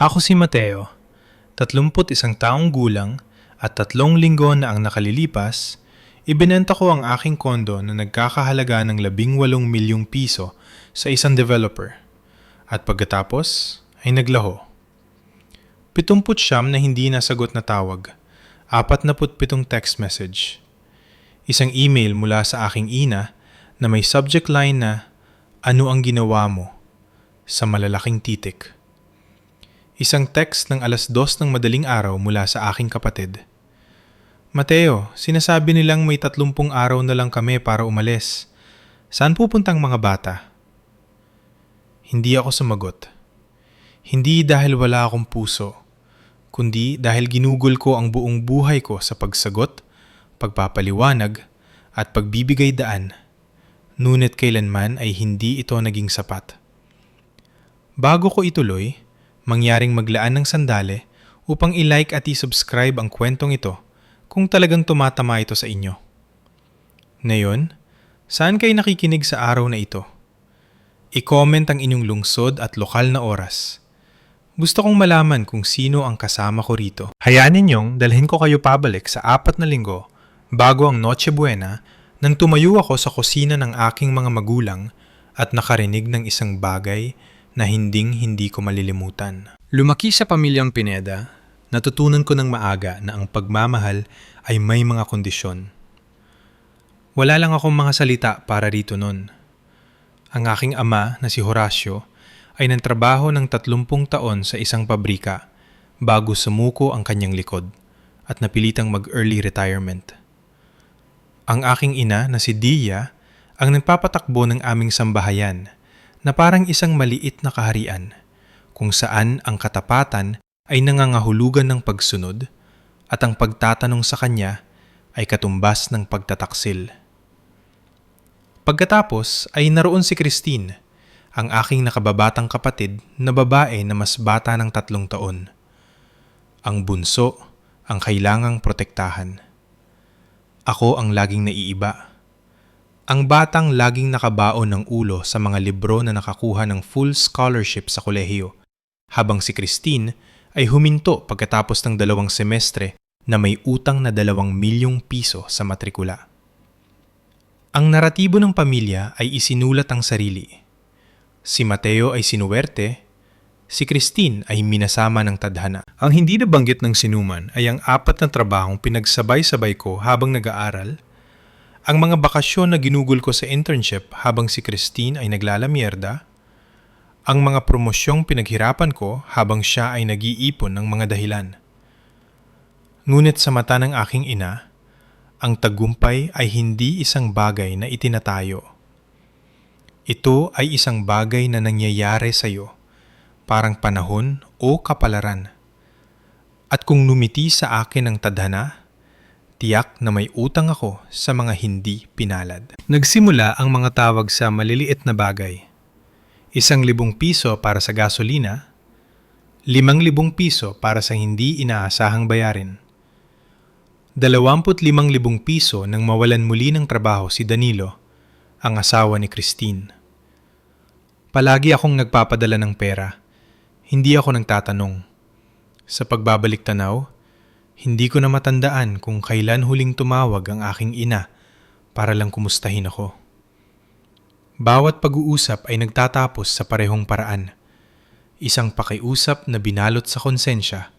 Ako si Mateo, 31 taong gulang at 3 linggo na ang nakalilipas, ibinenta ko ang aking kondo na nagkakahalaga ng 18 milyong piso sa isang developer at pagkatapos ay naglaho. 79 na hindi nasagot na tawag, 47 text message, isang email mula sa aking ina na may subject line na "Ano ang ginawa mo?" sa malalaking titik. Isang text ng 2:00 ng madaling araw mula sa aking kapatid. "Mateo, sinasabi nilang may 30 araw na lang kami para umalis. Saan pupuntang mga bata?" Hindi ako sumagot. Hindi dahil wala akong puso, kundi dahil ginugol ko ang buong buhay ko sa pagsagot, pagpapaliwanag, at pagbibigay daan. Ngunit kailanman ay hindi ito naging sapat. Bago ko ituloy, mangyaring maglaan ng sandali upang i-like at i-subscribe ang kwentong ito kung talagang tumatama ito sa inyo. Ngayon, saan kayo nakikinig sa araw na ito? I-comment ang inyong lungsod at lokal na oras. Gusto kong malaman kung sino ang kasama ko rito. Hayaan ninyong dalhin ko kayo pabalik sa 4 na linggo bago ang Noche Buena nang tumayo ako sa kusina ng aking mga magulang at nakarinig ng isang bagay na hindi ko malilimutan. Lumaki sa pamilyang Pineda, natutunan ko ng maaga na ang pagmamahal ay may mga kondisyon. Wala lang akong mga salita para rito nun. Ang aking ama na si Horacio ay nagtrabaho ng 30 taon sa isang pabrika bago sumuko ang kanyang likod at napilitang mag-early retirement. Ang aking ina na si Dia ang nagpapatakbo ng aming sambahayan na parang isang maliit na kaharian kung saan ang katapatan ay nangangahulugan ng pagsunod at ang pagtatanong sa kanya ay katumbas ng pagtataksil. Pagkatapos ay naroon si Christine, ang aking nakababatang kapatid na babae na mas bata ng 3 taon. Ang bunso ang kailangang protektahan. Ako ang laging naiiba. Ang batang laging nakabaon ng ulo sa mga libro na nakakuha ng full scholarship sa kolehiyo, habang si Christine ay huminto pagkatapos ng 2 semestre na may utang na 2 milyong piso sa matrikula. Ang naratibo ng pamilya ay isinulat ang sarili. Si Mateo ay sinuwerte, si Christine ay minasama ng tadhana. Ang hindi nabanggit ng sinuman ay ang 4 na trabahong pinagsabay-sabay ko habang nag-aaral, ang mga bakasyon na ginugol ko sa internship habang si Christine ay naglalamierda, ang mga promosyong pinaghirapan ko habang siya ay nag-iipon ng mga dahilan. Ngunit sa mata ng aking ina, ang tagumpay ay hindi isang bagay na itinatayo. Ito ay isang bagay na nangyayari sa iyo, parang panahon o kapalaran. At kung numiti sa akin ang tadhana, tiyak na may utang ako sa mga hindi pinalad. Nagsimula ang mga tawag sa maliliit na bagay. 1,000 piso para sa gasolina, 5,000 piso para sa hindi inaasahang bayarin. 25,000 piso nang mawalan muli ng trabaho si Danilo, ang asawa ni Christine. Palagi akong nagpapadala ng pera. Hindi ako nagtatanong. Sa pagbabalik tanaw, hindi ko na matandaan kung kailan huling tumawag ang aking ina para lang kumustahin ako. Bawat pag-uusap ay nagtatapos sa parehong paraan. Isang pakiusap na binalot sa konsensya,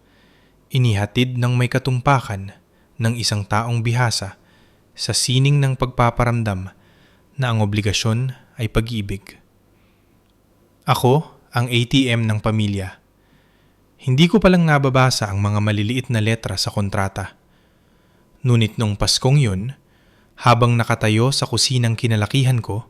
inihatid ng may katumpakan ng isang taong bihasa sa sining ng pagpaparamdam na ang obligasyon ay pag-ibig. Ako ang ATM ng pamilya. Hindi ko palang nababasa ang mga maliliit na letra sa kontrata. Ngunit nung Paskong yun, habang nakatayo sa kusinang kinalakihan ko,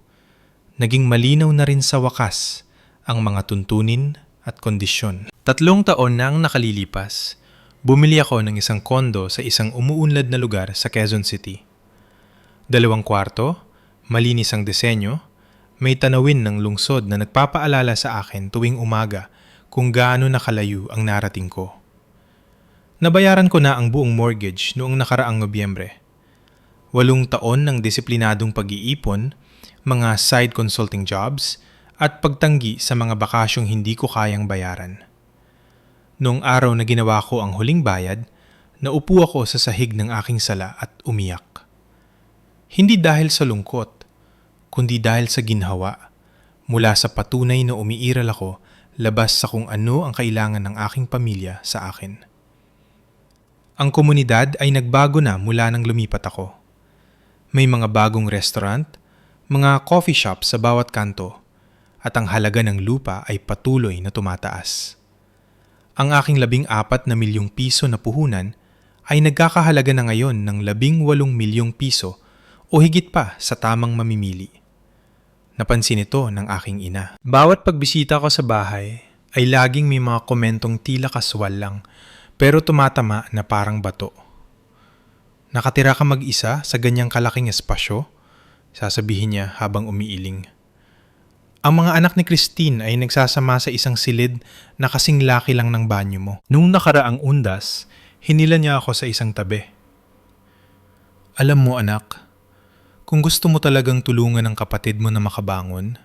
naging malinaw na rin sa wakas ang mga tuntunin at kondisyon. 3 taon na ang nakalilipas, bumili ako ng isang kondo sa isang umuunlad na lugar sa Quezon City. 2 kwarto, malinis ang disenyo, may tanawin ng lungsod na nagpapaalala sa akin tuwing umaga kung gaano nakalayo ang narating ko. Nabayaran ko na ang buong mortgage noong nakaraang Nobyembre. 8 taon ng disiplinadong pag-iipon, mga side consulting jobs, at pagtanggi sa mga bakasyong hindi ko kayang bayaran. Noong araw na ginawa ko ang huling bayad, naupo ako sa sahig ng aking sala at umiyak. Hindi dahil sa lungkot, kundi dahil sa ginhawa, mula sa patunay na umiiral ako labas sa kung ano ang kailangan ng aking pamilya sa akin. Ang komunidad ay nagbago na mula nang lumipat ako. May mga bagong restaurant, mga coffee shop sa bawat kanto, at ang halaga ng lupa ay patuloy na tumataas. Ang aking 14 na milyong piso na puhunan ay nagkakahalaga na ngayon ng 18 milyong piso o higit pa sa tamang mamimili. Napansin ito ng aking ina. Bawat pagbisita ko sa bahay ay laging may mga komentong tila kaswal lang pero tumatama na parang bato. Nakatira ka mag-isa sa ganyang kalaking espasyo? Sasabihin niya habang umiiling. Ang mga anak ni Christine ay nagsasama sa isang silid na kasing laki lang ng banyo mo. Nung nakaraang undas, hinila niya ako sa isang tabi. Alam mo anak, kung gusto mo talagang tulungan ang kapatid mo na makabangon,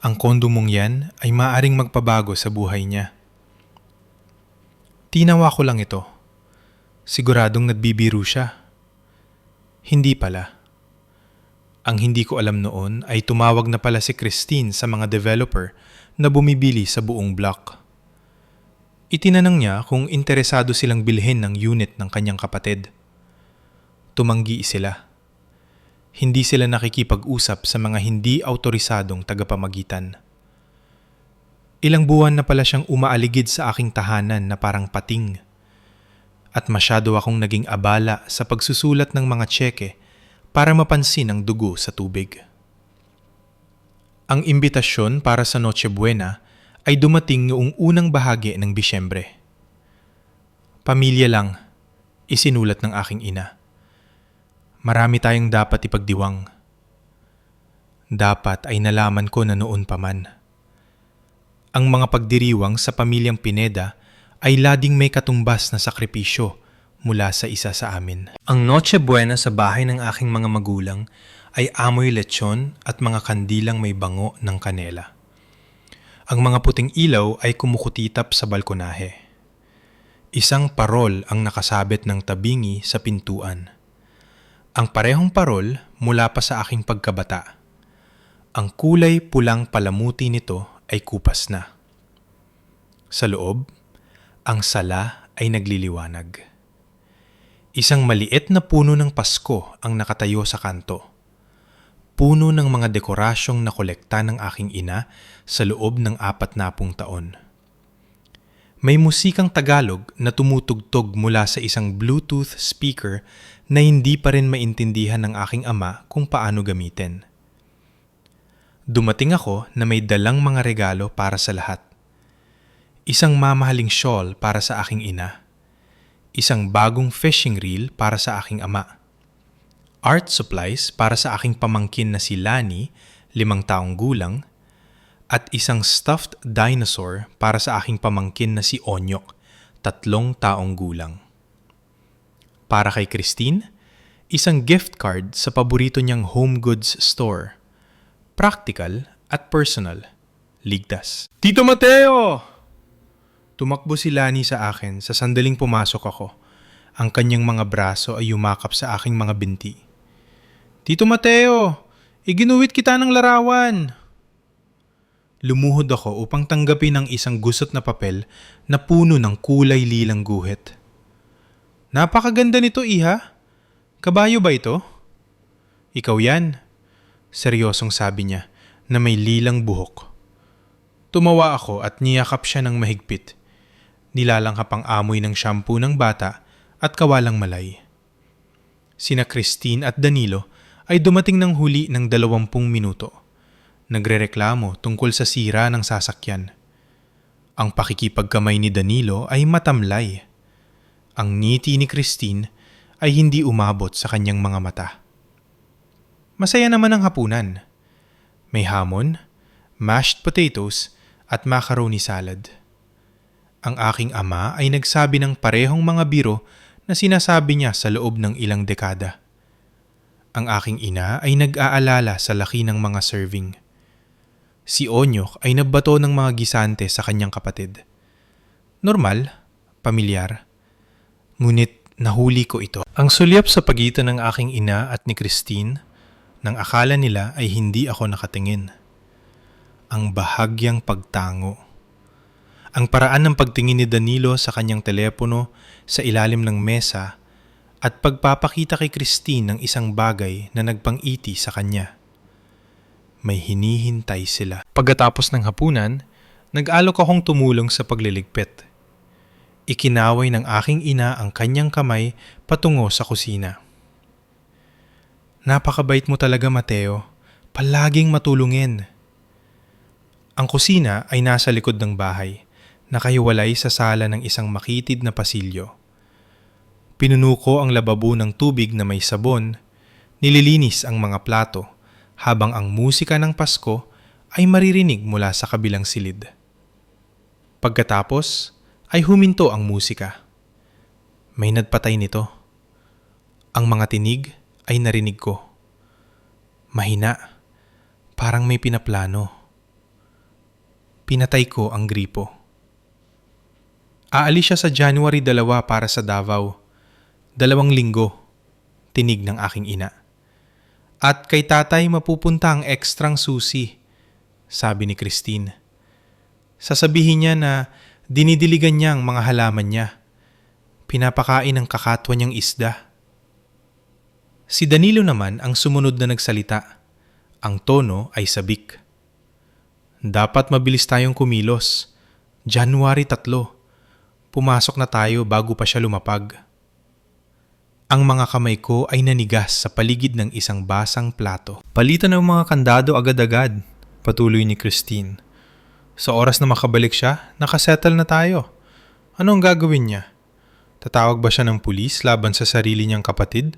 ang kondo mong yan ay maaaring magpabago sa buhay niya. Tinawa ko lang ito. Siguradong nagbibiro siya. Hindi pala. Ang hindi ko alam noon ay tumawag na pala si Christine sa mga developer na bumibili sa buong block. Itinanong niya kung interesado silang bilhin ng unit ng kanyang kapatid. Tumanggi sila. Hindi sila nakikipag-usap sa mga hindi autorisadong tagapamagitan. Ilang buwan na pala siyang umaaligid sa aking tahanan na parang pating. At masyado akong naging abala sa pagsusulat ng mga tseke para mapansin ang dugo sa tubig. Ang imbitasyon para sa Noche Buena ay dumating noong unang bahagi ng Disyembre. Pamilya lang, isinulat ng aking ina. Marami tayong dapat ipagdiwang. Dapat ay nalaman ko na noon pa man. Ang mga pagdiriwang sa pamilyang Pineda ay lading may katumbas na sakripisyo mula sa isa sa amin. Ang Noche Buena sa bahay ng aking mga magulang ay amoy lechon at mga kandilang may bango ng kanela. Ang mga puting ilaw ay kumukutitap sa balkonahe. Isang parol ang nakasabit ng tabingi sa pintuan. Ang parehong parol mula pa sa aking pagkabata. Ang kulay pulang palamuti nito ay kupas na. Sa loob, ang sala ay nagliliwanag. Isang maliit na puno ng Pasko ang nakatayo sa kanto. Puno ng mga dekorasyong nakolekta ng aking ina sa loob ng 40 taon. May musikang Tagalog na tumutugtog mula sa isang Bluetooth speaker na hindi pa rin maintindihan ng aking ama kung paano gamitin. Dumating ako na may dalang mga regalo para sa lahat. Isang mamahaling shawl para sa aking ina. Isang bagong fishing reel para sa aking ama. Art supplies para sa aking pamangkin na si Lani, 5 taong gulang. At isang stuffed dinosaur para sa aking pamangkin na si Onyok, 3 taong gulang. Para kay Christine, isang gift card sa paborito niyang home goods store. Practical at personal. Ligtas. Tito Mateo! Tumakbo si Lani sa akin sa sandaling pumasok ako. Ang kanyang mga braso ay yumakap sa aking mga binti. Tito Mateo, iginuwit kita ng larawan. Lumuhod ako upang tanggapin ang isang gusot na papel na puno ng kulay lilang guhit. Napakaganda nito, iha. Kabayo ba ito? Ikaw yan. Seryosong sabi niya na may lilang buhok. Tumawa ako at niyakap siya ng mahigpit. Nilalanghap ang amoy ng shampoo ng bata at kawalang malay. Sina Christine at Danilo ay dumating ng huli ng 20 minuto. Nagrereklamo tungkol sa sira ng sasakyan. Ang pakikipagkamay ni Danilo ay matamlay. Ang ngiti ni Christine ay hindi umabot sa kanyang mga mata. Masaya naman ang hapunan. May hamon, mashed potatoes at macaroni salad. Ang aking ama ay nagsabi ng parehong mga biro na sinasabi niya sa loob ng ilang dekada. Ang aking ina ay nag-aalala sa laki ng mga serving. Si Onyok ay nabato ng mga gisante sa kanyang kapatid. Normal, pamilyar. Ngunit nahuli ko ito. Ang sulyap sa pagitan ng aking ina at ni Christine, nang akala nila ay hindi ako nakatingin. Ang bahagyang pagtango. Ang paraan ng pagtingin ni Danilo sa kanyang telepono sa ilalim ng mesa at pagpapakita kay Christine ng isang bagay na nagpang-iti sa kanya. May hinihintay sila. Pagkatapos ng hapunan, nag-alok akong tumulong sa pagliligpit. Ikinaway ng aking ina ang kanyang kamay patungo sa kusina. Napakabait mo talaga, Mateo. Palaging matulungin. Ang kusina ay nasa likod ng bahay, nakahiwalay sa sala ng isang makitid na pasilyo. Pinuno ko ang lababo ng tubig na may sabon, nililinis ang mga plato, habang ang musika ng Pasko ay maririnig mula sa kabilang silid. Pagkatapos ay huminto ang musika. May nagpatay nito. Ang mga tinig ay narinig ko. Mahina, parang may pinaplano. Pinatay ko ang gripo. Aalis siya sa January 2 para sa Davao. 2 linggo, tinig ng aking ina. At kay tatay mapupunta ang ekstrang susi, sabi ni Christine. Sasabihin niya na dinidiligan niya ang mga halaman niya. Pinapakain ang kakatwa niyang isda. Si Danilo naman ang sumunod na nagsalita. Ang tono ay sabik. Dapat mabilis tayong kumilos. January 3. Pumasok na tayo bago pa siya lumapag. Ang mga kamay ko ay nanigas sa paligid ng isang basang plato. Palitan ng mga kandado agad-agad, patuloy ni Christine. Sa oras na makabalik siya, nakasettle na tayo. Ano ang gagawin niya? Tatawag ba siya ng pulis laban sa sarili niyang kapatid?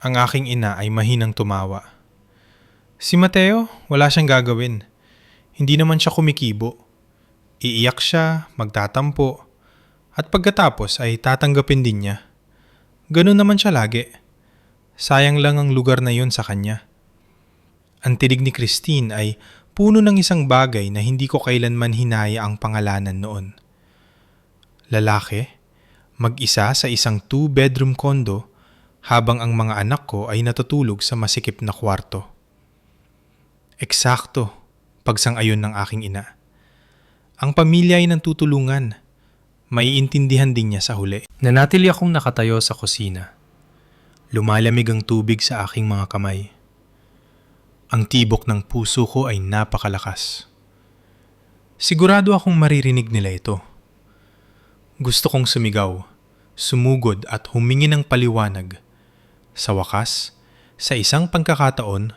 Ang aking ina ay mahinang tumawa. Si Mateo, wala siyang gagawin. Hindi naman siya kumikibo. Iiyak siya, magtatampo, at pagkatapos ay tatanggapin din niya. Ganun naman siya lagi. Sayang lang ang lugar na yun sa kanya. Ang tinig ni Christine ay puno ng isang bagay na hindi ko kailanman hinaya ang pangalanan noon. Lalaki, mag-isa sa isang 2-bedroom condo habang ang mga anak ko ay natutulog sa masikip na kwarto. Eksakto, pagsang-ayon ng aking ina. Ang pamilya ay nagtutulungan. Maiintindihan din niya sa huli. Nanatili akong nakatayo sa kusina. Lumalamig ang tubig sa aking mga kamay. Ang tibok ng puso ko ay napakalakas. Sigurado akong maririnig nila ito. Gusto kong sumigaw, sumugod at humingi ng paliwanag. Sa wakas, sa isang pagkakataon,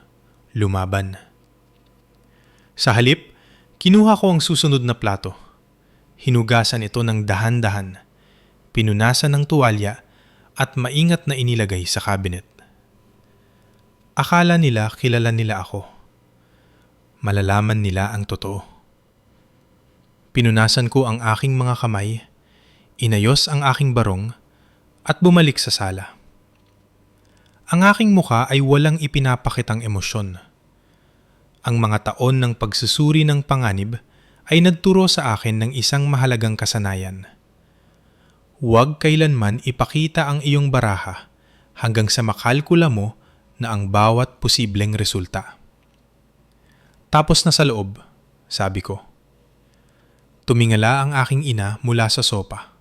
lumaban. Sa halip, kinuha ko ang susunod na plato. Hinugasan ito ng dahan-dahan, pinunasan ng tuwalya at maingat na inilagay sa cabinet. Akala nila kilala nila ako. Malalaman nila ang totoo. Pinunasan ko ang aking mga kamay, inayos ang aking barong at bumalik sa sala. Ang aking mukha ay walang ipinapakitang emosyon. Ang mga taon ng pagsusuri ng panganib ay nagturo sa akin ng isang mahalagang kasanayan. Huwag kailanman ipakita ang iyong baraha hanggang sa makalkula mo na ang bawat posibleng resulta. Tapos na sa loob, sabi ko. Tumingala ang aking ina mula sa sopa.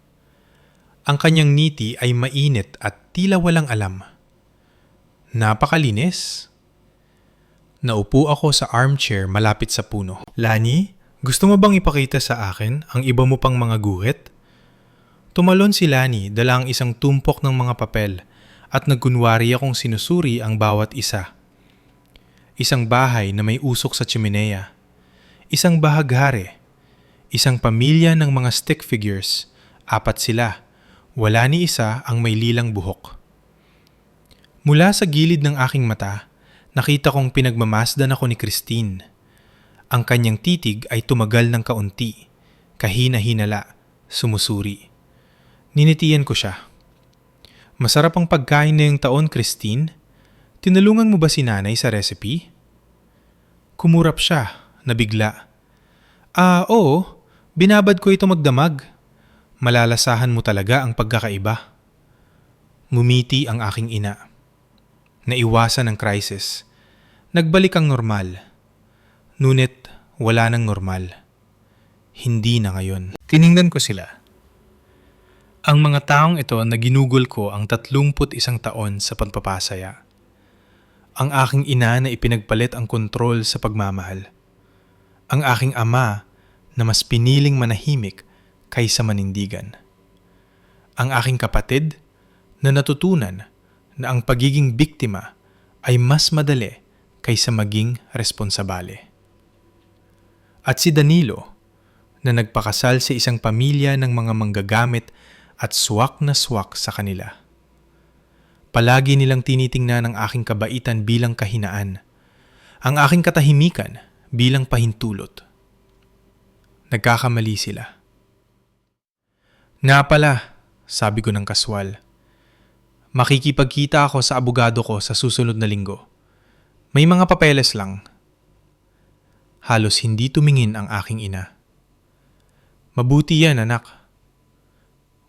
Ang kanyang ngiti ay mainit at tila walang alam. Napakalinis. Naupo ako sa armchair malapit sa puno. Lani, gusto mo bang ipakita sa akin ang iba mo pang mga guhit? Tumalon si Lani dala ang isang tumpok ng mga papel at nagkunwari akong sinusuri ang bawat isa. Isang bahay na may usok sa tsimeneya. Isang bahaghari. Isang pamilya ng mga stick figures. 4 sila. Wala ni isa ang may lilang buhok. Mula sa gilid ng aking mata, nakita kong pinagmamasdan ako ni Christine. Ang kanyang titig ay tumagal ng kaunti, kahina-hinala, sumusuri. Ninitiyan ko siya. Masarap ang pagkain na yung taon, Christine. Tinulungan mo ba si nanay sa recipe? Kumurap siya, nabigla. Oo, binabad ko ito magdamag, Malalasahan mo talaga ang pagkakaiba. Ngumiti ang aking ina. Naiwasan ang crisis. Nagbalik ang normal. Ngunit wala nang normal. Hindi na ngayon. Tiningnan ko sila. Ang mga taong ito na ginugol ko ang 31 taon sa pagpapasaya. Ang aking ina na ipinagpalit ang kontrol sa pagmamahal. Ang aking ama na mas piniling manahimik kaysa manindigan. Ang aking kapatid na natutunan na ang pagiging biktima ay mas madali kaysa maging responsabale. At si Danilo na nagpakasal sa isang pamilya ng mga manggagamit at swak na swak sa kanila. Palagi nilang tinitingnan ang aking kabaitan bilang kahinaan, ang aking katahimikan bilang pahintulot. Nagkakamali sila. Nga pala, sabi ko ng kaswal, makikipagkita ako sa abogado ko sa susunod na linggo. May mga papeles lang. Halos hindi tumingin ang aking ina. Mabuti yan, anak.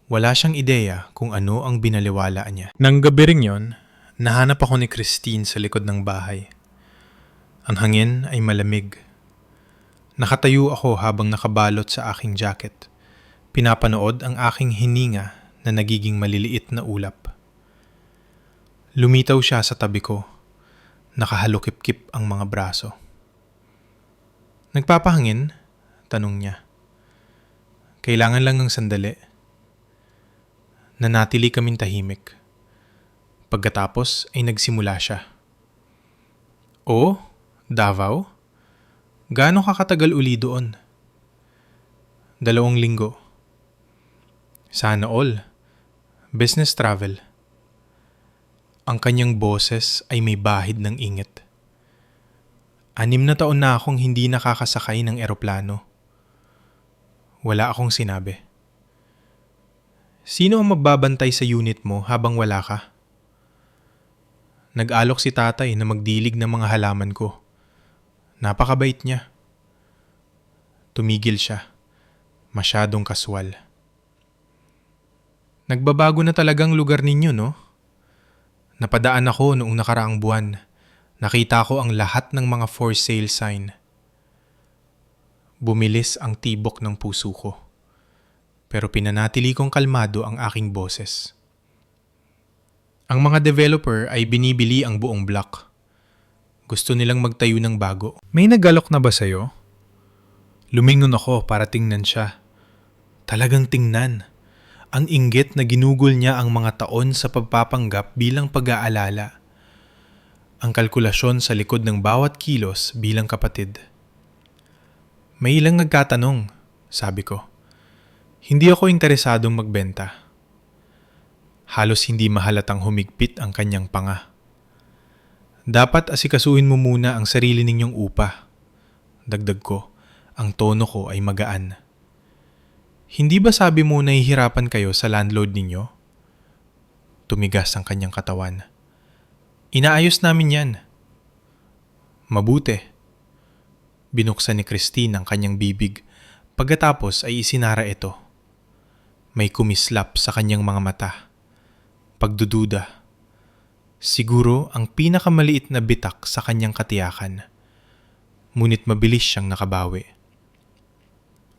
Wala siyang ideya kung ano ang binaliwala niya. Nang gabi ring yon, nahanap ako ni Christine sa likod ng bahay. Ang hangin ay malamig. Nakatayo ako habang nakabalot sa aking jacket. Pinapanood ang aking hininga na nagiging maliliit na ulap. Lumitaw siya sa tabi ko. Nakahalukip-kip ang mga braso. Nagpapahangin? Tanong niya. Kailangan lang ng sandali. Nanatili kaming tahimik. Pagkatapos ay nagsimula siya. O, Davao? Gaano ka katagal uli doon? 2 linggo. Sana all. Business travel. Ang kanyang boses ay may bahid ng ingit. 6 na taon na akong hindi nakakasakay ng eroplano. Wala akong sinabi. Sino ang magbabantay sa unit mo habang wala ka? Nag-alok si tatay na magdilig ng mga halaman ko. Napakabait niya. Tumigil siya. Masyadong kaswal. Nagbabago na talagang lugar ninyo, no? Napadaan ako noong nakaraang buwan. Nakita ko ang lahat ng mga for sale sign. Bumilis ang tibok ng puso ko. Pero pinanatili kong kalmado ang aking boses. Ang mga developer ay binibili ang buong block. Gusto nilang magtayo ng bago. May nagalok na ba sa'yo? Lumingon ako para tingnan siya. Talagang tingnan. Ang inggit na ginugol niya ang mga taon sa pagpapanggap bilang pag-aalala. Ang kalkulasyon sa likod ng bawat kilos bilang kapatid. May ilang nagtatanong, sabi ko. Hindi ako interesadong magbenta. Halos hindi mahalatang humigpit ang kanyang panga. Dapat asikasuhin mo muna ang sarili ninyong upa. Dagdag ko, ang tono ko ay magaan. Hindi ba sabi mo nahihirapan kayo sa landlord ninyo? Tumigas ang kanyang katawan. Inaayos namin yan. Mabuti. Binuksan ni Christine ang kanyang bibig, pagkatapos ay isinara ito. May kumislap sa kanyang mga mata. Pagdududa. Siguro ang pinakamaliit na bitak sa kanyang katiyakan. Ngunit mabilis siyang nakabawi.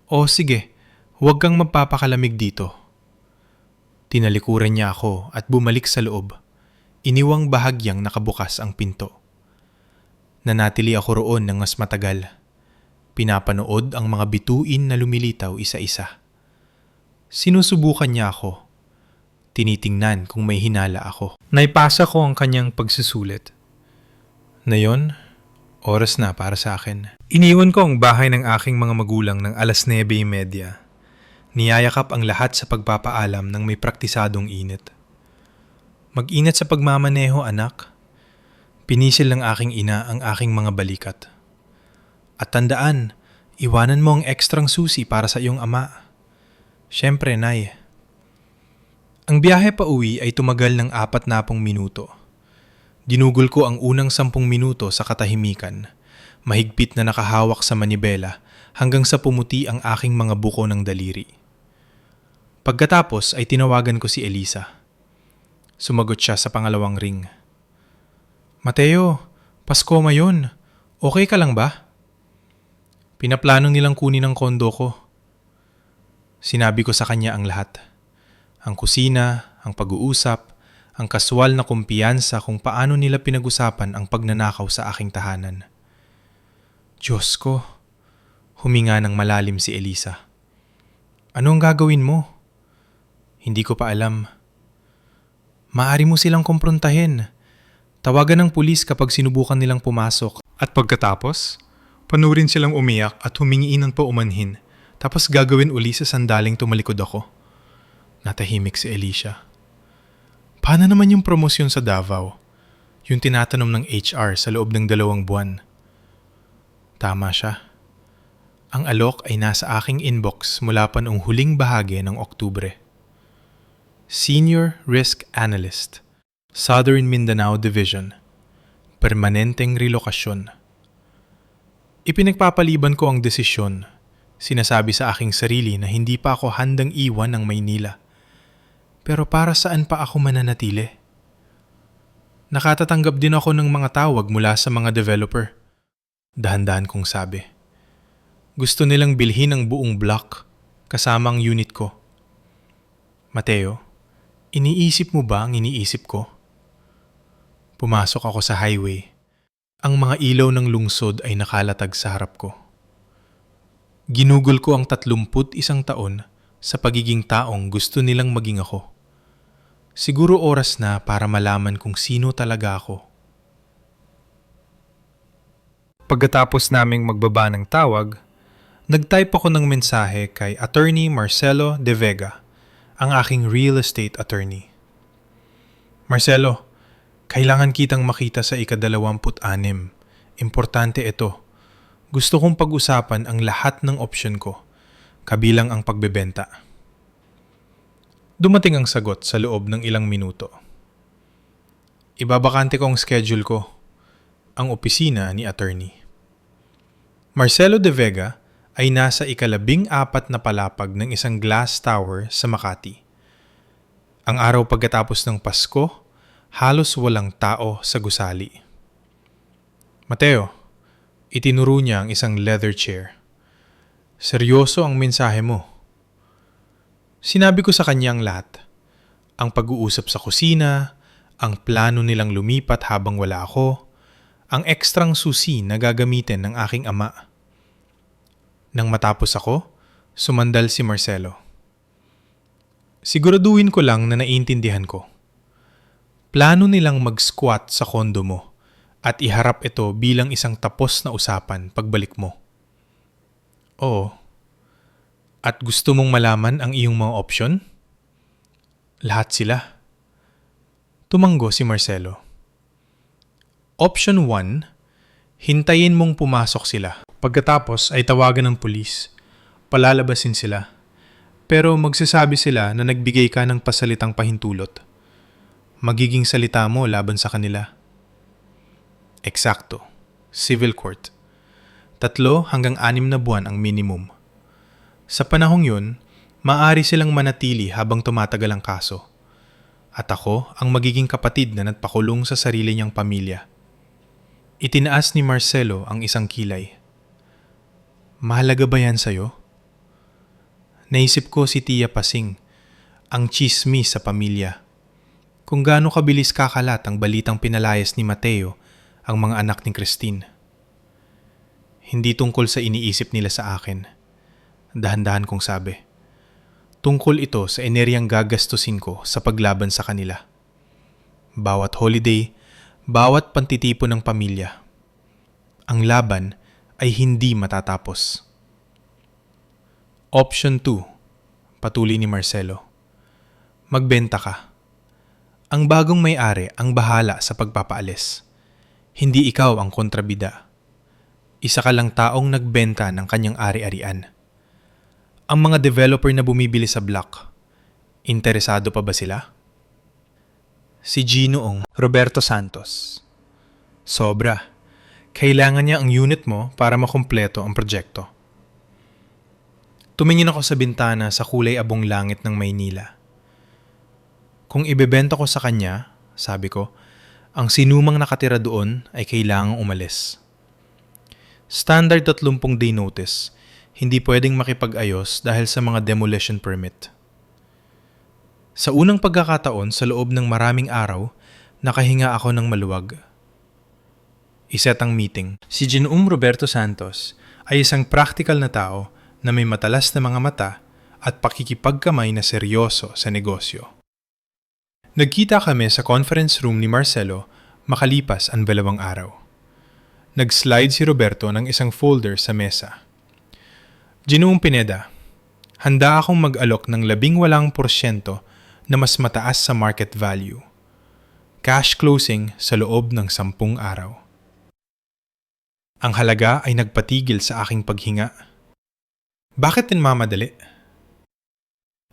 O sige, huwag kang magpapakalamig dito. Tinalikuran niya ako at bumalik sa loob. Iniwang bahagyang nakabukas ang pinto. Nanatili ako roon ng mas matagal. Pinapanood ang mga bituin na lumilitaw isa-isa. Sinusubukan niya ako. Tinitingnan kung may hinala ako. Naipasa ko ang kanyang pagsusulit. Ngayon, oras na para sa akin. Iniwan ko ang bahay ng aking mga magulang ng 9:30. Niyayakap ang lahat sa pagpapaalam ng may praktisadong init. Mag-ingat sa pagmamaneho, anak. Pinisil ng aking ina ang aking mga balikat. At tandaan, iwanan mo ang ekstrang susi para sa iyong ama. Siyempre, Nay. Ang biyahe pa uwi ay tumagal ng 40 minuto. Dinugol ko ang unang 10 minuto sa katahimikan, mahigpit na nakahawak sa manibela hanggang sa pumuti ang aking mga buko ng daliri. Pagkatapos ay tinawagan ko si Elisa. Sumagot siya sa pangalawang ring. Mateo, Pasko mayon. Okay ka lang ba? Pinaplano nilang kunin ang kondo ko. Sinabi ko sa kanya ang lahat. Ang kusina, ang pag-uusap, ang kaswal na kumpiyansa kung paano nila pinag-usapan ang pagnanakaw sa aking tahanan. Diyos ko, huminga ng malalim si Elisa. Ano ang gagawin mo? Hindi ko pa alam. Maari mo silang kumprontahin. Tawagan ng pulis kapag sinubukan nilang pumasok. At pagkatapos, panurin silang umiyak at humingi ng paumanhin. Tapos gagawin uli sa sandaling tumalikod ako. Natahimik si Alicia. Paano naman yung promosyon sa Davao? Yung tinatanong ng HR sa loob ng 2 buwan. Tama siya. Ang alok ay nasa aking inbox mula pa noong huling bahagi ng Oktubre. Senior Risk Analyst, Southern Mindanao Division, Permanenteng Relokasyon. Ipinagpapaliban ko ang desisyon. Sinasabi sa aking sarili na hindi pa ako handang iwan ng Maynila. Pero para saan pa ako mananatili? Nakatatanggap din ako ng mga tawag mula sa mga developer. Dahan-dahan kong sabi. Gusto nilang bilhin ang buong block kasama ang unit ko. Mateo, iniisip mo ba ang iniisip ko? Pumasok ako sa highway. Ang mga ilaw ng lungsod ay nakalatag sa harap ko. Ginugol ko ang 31 taon sa pagiging taong gusto nilang maging ako. Siguro oras na para malaman kung sino talaga ako. Pagkatapos naming magbaba ng tawag, nag-type ako ng mensahe kay Attorney Marcelo De Vega, ang aking real estate attorney. Marcelo, kailangan kitang makita sa ika-26. Importante ito. Gusto kong pag-usapan ang lahat ng opsyon ko, kabilang ang pagbebenta. Dumating ang sagot sa loob ng ilang minuto. Ibabakante ko ang schedule ko, ang opisina ni attorney. Marcelo De Vega ay nasa ika-14 na palapag ng isang glass tower sa Makati. Ang araw pagkatapos ng Pasko, halos walang tao sa gusali. Mateo, itinuro niya ang isang leather chair. Seryoso ang mensahe mo. Sinabi ko sa kanya ang lahat. Ang pag-uusap sa kusina, ang plano nilang lumipat habang wala ako, ang ekstrang susi na gagamitin ng aking ama. Nang matapos ako, sumandal si Marcelo. Siguraduhin ko lang na naiintindihan ko. Plano nilang mag-squat sa kondo mo at iharap ito bilang isang tapos na usapan pagbalik mo. Oo. At gusto mong malaman ang iyong mga opsyon? Lahat sila. Tumanggo si Marcelo. Option 1, hintayin mong pumasok sila. Pagkatapos ay tawagan ng pulis. Palalabasin sila. Pero magsasabi sila na nagbigay ka ng pasalitang pahintulot. Magiging salita mo laban sa kanila. Eksakto. Civil court. 3 hanggang 6 na buwan ang minimum. Sa panahong yun, maaari silang manatili habang tumatagal ang kaso. At ako ang magiging kapatid na nagpakulong sa sarili niyang pamilya. Itinaas ni Marcelo ang isang kilay. Mahalaga ba yan sa'yo? Naisip ko si Tia Pasing, ang chismis sa pamilya. Kung gaano kabilis kakalat ang balitang pinalayas ni Mateo ang mga anak ni Christine. Hindi tungkol sa iniisip nila sa akin. Dahan-dahan kong sabi. Tungkol ito sa eneriyang gagastusin ko sa paglaban sa kanila. Bawat holiday, bawat pantitipon ng pamilya. Ang laban ay hindi matatapos. Option 2, patuloy ni Marcelo. Magbenta ka. Ang bagong may-ari ang bahala sa pagpapaalis. Hindi ikaw ang kontrabida. Isa ka lang taong nagbenta ng kanyang ari-arian. Ang mga developer na bumibili sa block, interesado pa ba sila? Si Ginoong Roberto Santos. Sobra. Kailangan niya ang unit mo para makumpleto ang proyekto. Tumingin ako sa bintana sa kulay abong langit ng Maynila. Kung ibebenta ko sa kanya, sabi ko, ang sinumang nakatira doon ay kailangang umalis. Standard 30-day notice, hindi pwedeng makipag-ayos dahil sa mga demolition permit. Sa unang pagkakataon sa loob ng maraming araw, nakahinga ako ng maluwag. Iset ang meeting. Si Ginoong Roberto Santos ay isang practical na tao na may matalas na mga mata at pakikipagkamay na seryoso sa negosyo. Nagkita kami sa conference room ni Marcelo makalipas ang 2 araw. Nag-slide si Roberto ng isang folder sa mesa. Ginoong Pineda, handa akong mag-alok ng 18% na mas mataas sa market value. Cash closing sa loob ng 10 araw. Ang halaga ay nagpatigil sa aking paghinga. Bakit mamadali?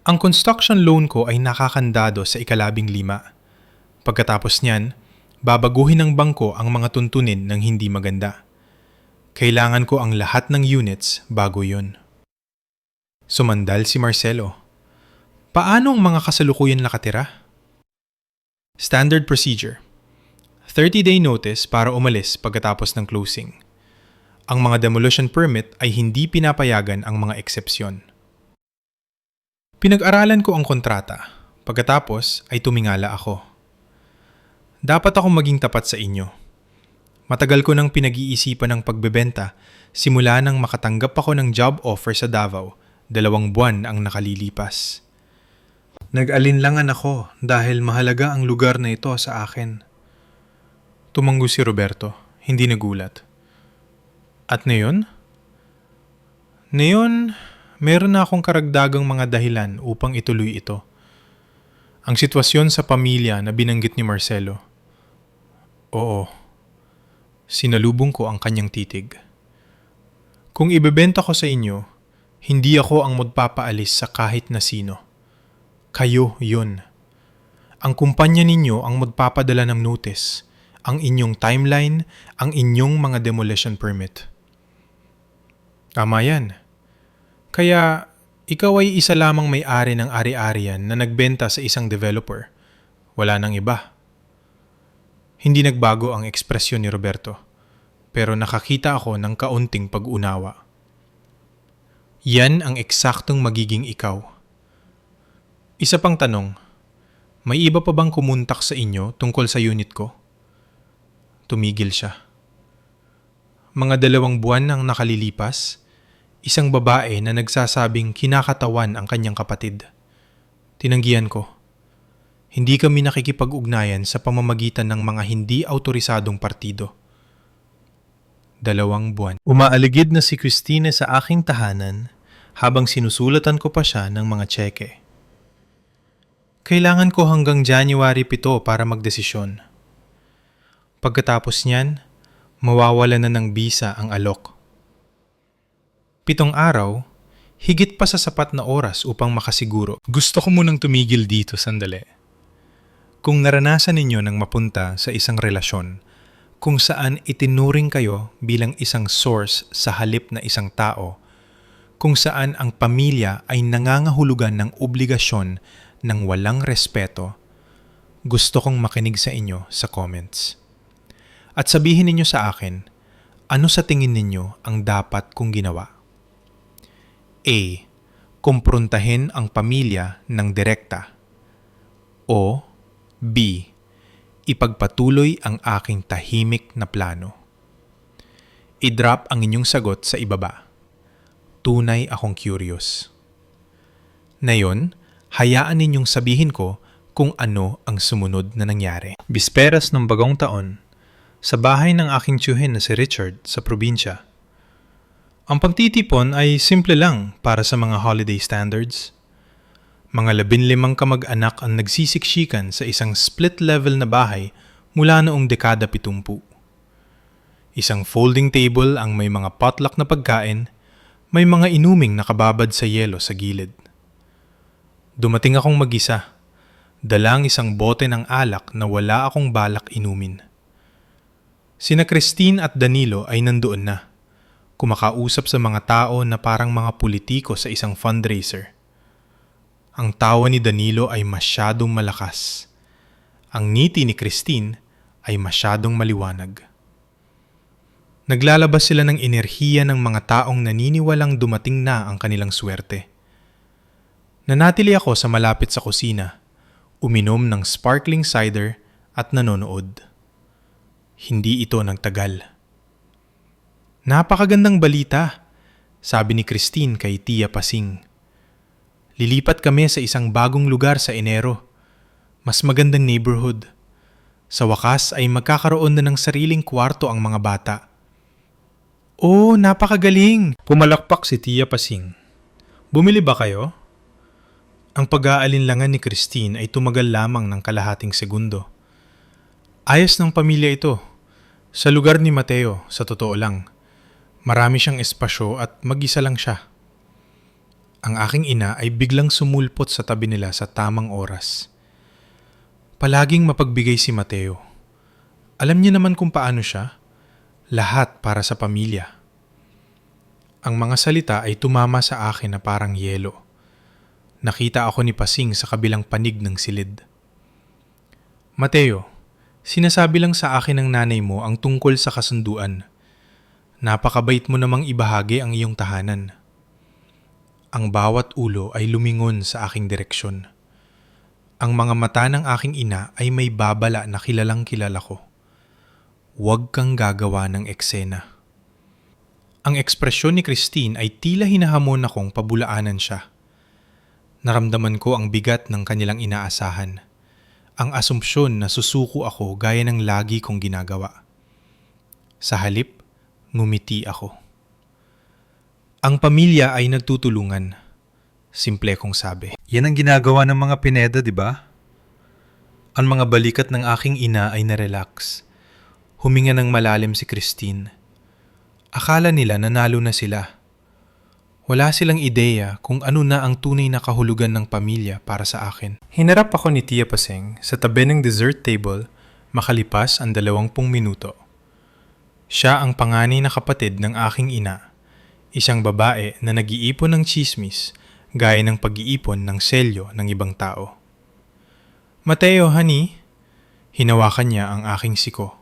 Ang construction loan ko ay nakakandado sa 15. Pagkatapos niyan, babaguhin ng bangko ang mga tuntunin ng hindi maganda. Kailangan ko ang lahat ng units bago yun. Sumandal si Marcelo. Paano ang mga kasalukuyan nakatira? Standard procedure. 30-day notice para umalis pagkatapos ng closing. Ang mga demolition permit ay hindi pinapayagan ang mga eksepsyon. Pinag-aralan ko ang kontrata. Pagkatapos ay tumingala ako. Dapat akong maging tapat sa inyo. Matagal ko nang pinag-iisipan ng pagbebenta simula nang makatanggap ako ng job offer sa Davao, 2 buwan ang nakalilipas. Nag-alinlangan ako dahil mahalaga ang lugar na ito sa akin. Tumanggo si Roberto, hindi nagulat. At ngayon? Ngayon, meron na akong karagdagang mga dahilan upang ituloy ito. Ang sitwasyon sa pamilya na binanggit ni Marcelo. Oo. Sinalubong ko ang kanyang titig. Kung ibebenta ko sa inyo, hindi ako ang magpapaalis sa kahit na sino. Kayo yun. Ang kumpanya ninyo ang magpapadala ng notice, ang inyong timeline, ang inyong mga demolition permit. Tama yan. Kaya, ikaw ay isa lamang may-ari ng ari-arian na nagbenta sa isang developer. Wala nang iba. Hindi nagbago ang ekspresyon ni Roberto, pero nakakita ako ng kaunting pag-unawa. Yan ang eksaktong magiging ikaw. Isa pang tanong, may iba pa bang kumuntak sa inyo tungkol sa unit ko? Tumigil siya. Mga 2 buwan ang nakalilipas, isang babae na nagsasabing kinakatawan ang kanyang kapatid. Tinanggihan ko. Hindi kami nakikipag-ugnayan sa pamamagitan ng mga hindi autorisadong partido. 2 buwan. Umaaligid na si Christine sa aking tahanan habang sinusulatan ko pa siya ng mga tseke. Kailangan ko hanggang January 7 para magdesisyon. Pagkatapos niyan, mawawala na ng bisa ang alok. 7 araw, higit pa sa sapat na oras upang makasiguro. Gusto ko munang tumigil dito sandali. Kung naranasan ninyo nang mapunta sa isang relasyon, kung saan itinuring kayo bilang isang source sa halip na isang tao, kung saan ang pamilya ay nangangahulugan ng obligasyon ng walang respeto, gusto kong makinig sa inyo sa comments. At sabihin ninyo sa akin, ano sa tingin ninyo ang dapat kong ginawa? A. Kumprontahin ang pamilya ng direkta. O B. Ipagpatuloy ang aking tahimik na plano. I-drop ang inyong sagot sa ibaba. Tunay akong curious. Ngayon, hayaan ninyong sabihin ko kung ano ang sumunod na nangyari. Bisperas ng bagong taon, sa bahay ng aking tiyuhin na si Richard sa probinsya. Ang pagtitipon ay simple lang para sa mga holiday standards. Mga 15 kamag-anak ang nagsisiksikan sa isang split-level na bahay mula noong dekada 70. Isang folding table ang may mga potluck na pagkain, may mga inuming nakababad sa yelo sa gilid. Dumating akong mag-isa, dalang isang bote ng alak na wala akong balak inumin. Sina Christine at Danilo ay nandoon na. kumakausap sa mga tao na parang mga politiko sa isang fundraiser. Ang tawa ni Danilo ay masyadong malakas. Ang ngiti ni Christine ay masyadong maliwanag. Naglalabas sila ng enerhiya ng mga taong naniniwalang dumating na ang kanilang swerte. Nanatili ako sa malapit sa kusina, uminom ng sparkling cider at nanonood. Hindi ito nagtagal. Napakagandang balita, sabi ni Christine kay Tia Pasing. Lilipat kami sa isang bagong lugar sa Enero. Mas magandang neighborhood. Sa wakas ay magkakaroon na ng sariling kwarto ang mga bata. Oh, napakagaling! Pumalakpak si Tia Pasing. Bumili ba kayo? Ang pag-aalinlangan ni Christine ay tumagal lamang ng kalahating segundo. Ayos ng pamilya ito. Sa lugar ni Mateo, sa totoo lang. Marami siyang espasyo at mag-isa lang siya. Ang aking ina ay biglang sumulpot sa tabi nila sa tamang oras. Palaging mapagbigay si Mateo. Alam niya naman kung paano siya. Lahat para sa pamilya. Ang mga salita ay tumama sa akin na parang yelo. Nakita ako ni Pasing sa kabilang panig ng silid. Mateo, sinasabi lang sa akin ng nanay mo ang tungkol sa kasunduan. Napakabait mo namang ibahagi ang iyong tahanan. Ang bawat ulo ay lumingon sa aking direksyon. Ang mga mata ng aking ina ay may babala na kilalang kilala ko. Huwag kang gagawa ng eksena. Ang ekspresyon ni Christine ay tila hinahamon akong pabulaanan siya. Naramdaman ko ang bigat ng kanilang inaasahan. Ang asumpsyon na susuko ako gaya ng lagi kong ginagawa. Sa halip, ngumiti ako. Ang pamilya ay nagtutulungan. Simple kong sabi. Yan ang ginagawa ng mga Pineda, di ba? Ang mga balikat ng aking ina ay narelax. Huminga ng malalim si Christine. Akala nila nanalo na sila. Wala silang ideya kung ano na ang tunay na kahulugan ng pamilya para sa akin. Hinarap ako ni Tia Paseng sa tabi ng dessert table makalipas ang 20 minuto. Siya ang panganay na kapatid ng aking ina, isang babae na nag-iipon ng chismis gaya ng pag-iipon ng selyo ng ibang tao. Mateo, honey, hinawakan niya ang aking siko.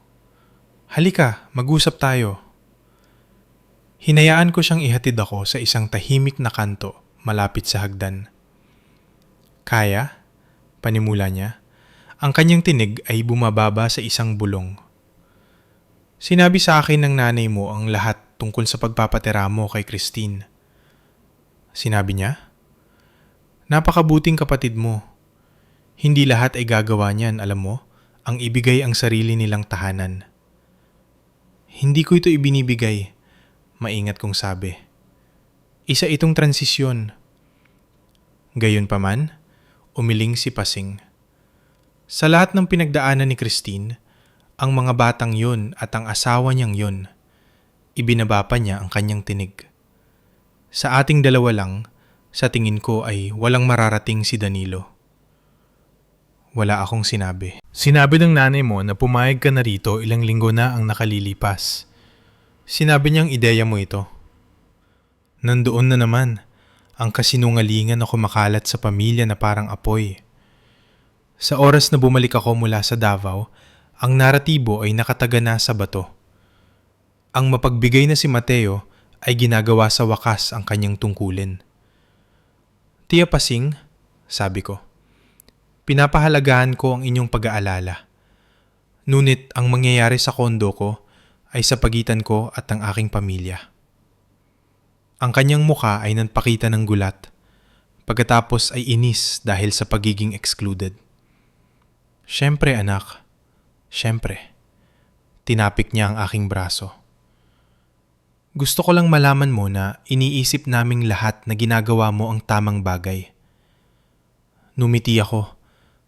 Halika, mag-usap tayo. Hinayaan ko siyang ihatid ako sa isang tahimik na kanto malapit sa hagdan. Kaya, panimula niya, ang kanyang tinig ay bumababa sa isang bulong. Sinabi sa akin ng nanay mo ang lahat tungkol sa pagpapatira mo kay Christine. Sinabi niya, napakabuting kapatid mo. Hindi lahat ay gagawa niyan, alam mo, ang ibigay ang sarili nilang tahanan. Hindi ko ito ibinibigay, maingat kong sabi. Isa itong transisyon. Gayunpaman, umiling si Pasing. Sa lahat ng pinagdaanan ni Christine, ang mga batang yun at ang asawa niyang yun, ibinaba pa niya ang kanyang tinig. Sa ating dalawa lang, sa tingin ko ay walang mararating si Danilo. Wala akong sinabi. Sinabi ng nanay mo na pumayag ka na rito ilang linggo na ang nakalilipas. Sinabi niyang ideya mo ito. Nandoon na naman ang kasinungalingan na kumakalat sa pamilya na parang apoy. Sa oras na bumalik ako mula sa Davao, ang naratibo ay nakataga na sa bato. Ang mapagbigay na si Mateo ay ginagawa sa wakas ang kanyang tungkulin. Tia Pasing, sabi ko, pinapahalagahan ko ang inyong pag-aalala. Ngunit ang mangyayari sa kondo ko ay sa pagitan ko at ang aking pamilya. Ang kanyang muka ay nagpakita ng gulat, pagkatapos ay inis dahil sa pagiging excluded. Siyempre anak, siyempre. Tinapik niya ang aking braso. Gusto ko lang malaman mo na iniisip naming lahat na ginagawa mo ang tamang bagay. Numiti ako,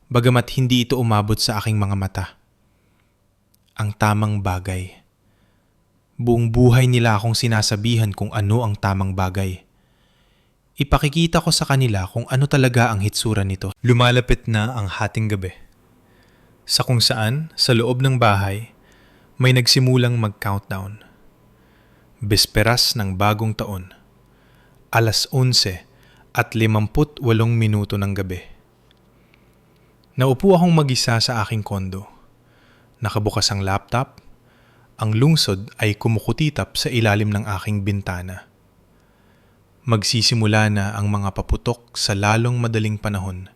bagamat hindi ito umabot sa aking mga mata. Ang tamang bagay. Buong buhay nila akong sinasabihan kung ano ang tamang bagay. Ipakikita ko sa kanila kung ano talaga ang hitsura nito. Lumalapit na ang hating gabi. Sa kung saan, sa loob ng bahay, may nagsimulang mag-countdown. Bisperas ng bagong taon. 11:58 ng gabi. Naupo akong mag-isa sa aking kondo. Nakabukas ang laptop. Ang lungsod ay kumukutitap sa ilalim ng aking bintana. Magsisimula na ang mga paputok sa lalong madaling panahon.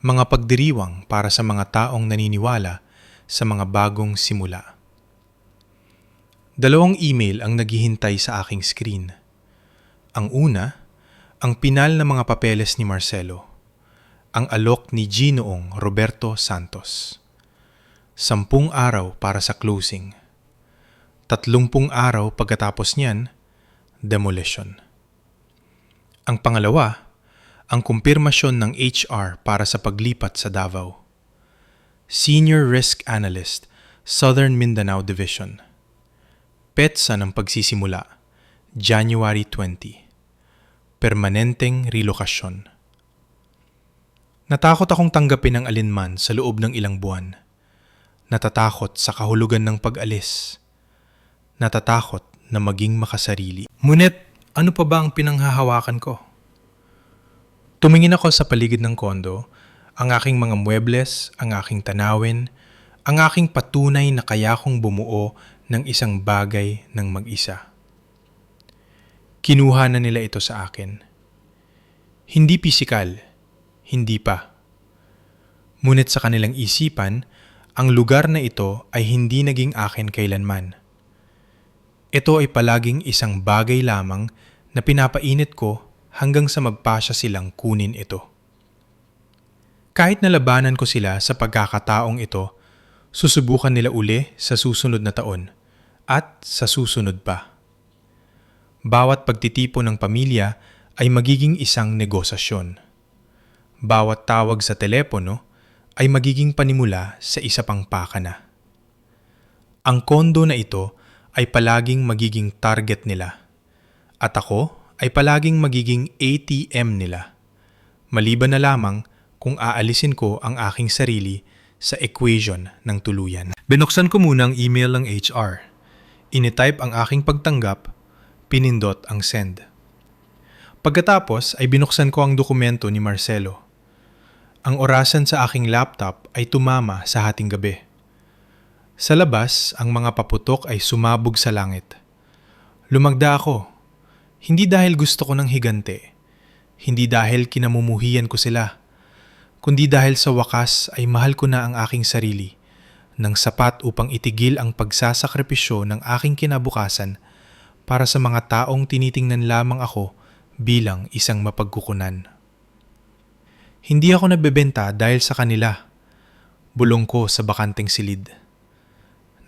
Mga pagdiriwang para sa mga taong naniniwala sa mga bagong simula. 2 email ang naghihintay sa aking screen. Ang una, ang pinal na mga papeles ni Marcelo. Ang alok ni Ginoong Roberto Santos. 10 araw para sa closing. 30 araw pagkatapos niyan, demolition. Ang pangalawa, ang kumpirmasyon ng HR para sa paglipat sa Davao. Senior Risk Analyst, Southern Mindanao Division. Petsa ng pagsisimula, January 20. Permanenteng relokasyon. Natakot akong tanggapin ang alinman sa loob ng ilang buwan. Natatakot sa kahulugan ng pag-alis. Natatakot na maging makasarili. Ngunit, ano pa ba ang pinanghahawakan ko? Tumingin ako sa paligid ng kondo, ang aking mga muebles, ang aking tanawin, ang aking patunay na kaya kong bumuo ng isang bagay ng mag-isa. Kinuha na nila ito sa akin. Hindi pisikal, hindi pa. Ngunit sa kanilang isipan, ang lugar na ito ay hindi naging akin kailanman. Ito ay palaging isang bagay lamang na pinapainit ko hanggang sa magpasya silang kunin ito. Kahit nalabanan ko sila sa pagkakataong ito, susubukan nila uli sa susunod na taon at sa susunod pa. Bawat pagtitipon ng pamilya ay magiging isang negosasyon. Bawat tawag sa telepono ay magiging panimula sa isa pang pakana. Ang kondo na ito ay palaging magiging target nila at ako ay palaging magiging ATM nila. Maliban na lamang kung aalisin ko ang aking sarili sa equation ng tuluyan. Binuksan ko muna ang email ng HR. Initype ang aking pagtanggap, pinindot ang send. Pagkatapos ay binuksan ko ang dokumento ni Marcelo. Ang orasan sa aking laptop ay tumama sa hating gabi. Sa labas, ang mga paputok ay sumabog sa langit. Lumagda ako. Hindi dahil gusto ko ng higante. Hindi dahil kinamumuhian ko sila. Kundi dahil sa wakas ay mahal ko na ang aking sarili nang sapat upang itigil ang pagsasakripisyo ng aking kinabukasan para sa mga taong tinitingnan lamang ako bilang isang mapagkukunan. Hindi ako nagbebenta dahil sa kanila. Bulong ko sa bakanteng silid.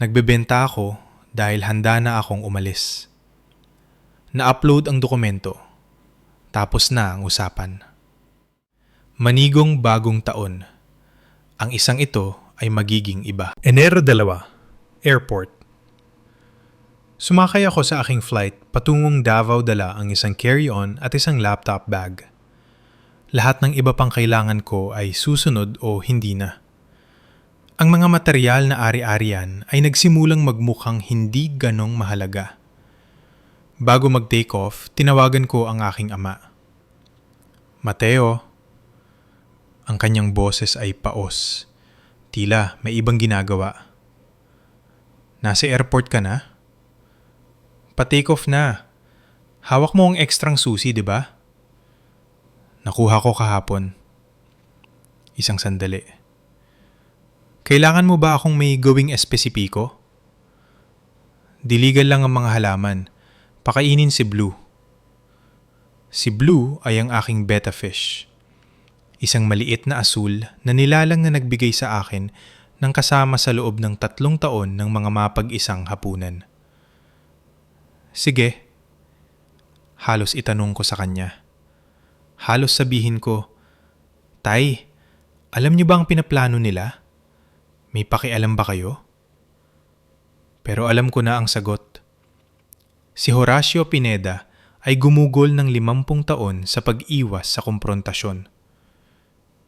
Nagbebenta ako dahil handa na akong umalis. Na-upload ang dokumento. Tapos na ang usapan. Manigong bagong taon. Ang isang ito ay magiging iba. Enero 2, Airport. Sumakay ako sa aking flight patungong Davao, dala ang isang carry-on at isang laptop bag. Lahat ng iba pang kailangan ko ay susunod o hindi na. Ang mga material na ari-arian ay nagsimulang magmukhang hindi ganong mahalaga. Bago mag-take off, tinawagan ko ang aking ama. Mateo. Ang kanyang boses ay paos. Tila may ibang ginagawa. Nasa airport ka na? Pa-take off na. Hawak mo ang ekstrang susi, di ba? Nakuha ko kahapon. Isang sandali. Kailangan mo ba akong may gawing espesipiko? Diligan lang ang mga halaman. Pakainin si Blue. Si Blue ay ang aking betta fish. Isang maliit na asul na nilalang na nagbigay sa akin ng kasama sa loob ng 3 taon ng mga mapag-isang hapunan. Sige. Halos itanong ko sa kanya. Halos sabihin ko, Tay, alam niyo ba ang pinaplano nila? May pakialam ba kayo? Pero alam ko na ang sagot. Si Horacio Pineda ay gumugol ng 50 taon sa pag-iwas sa komprontasyon.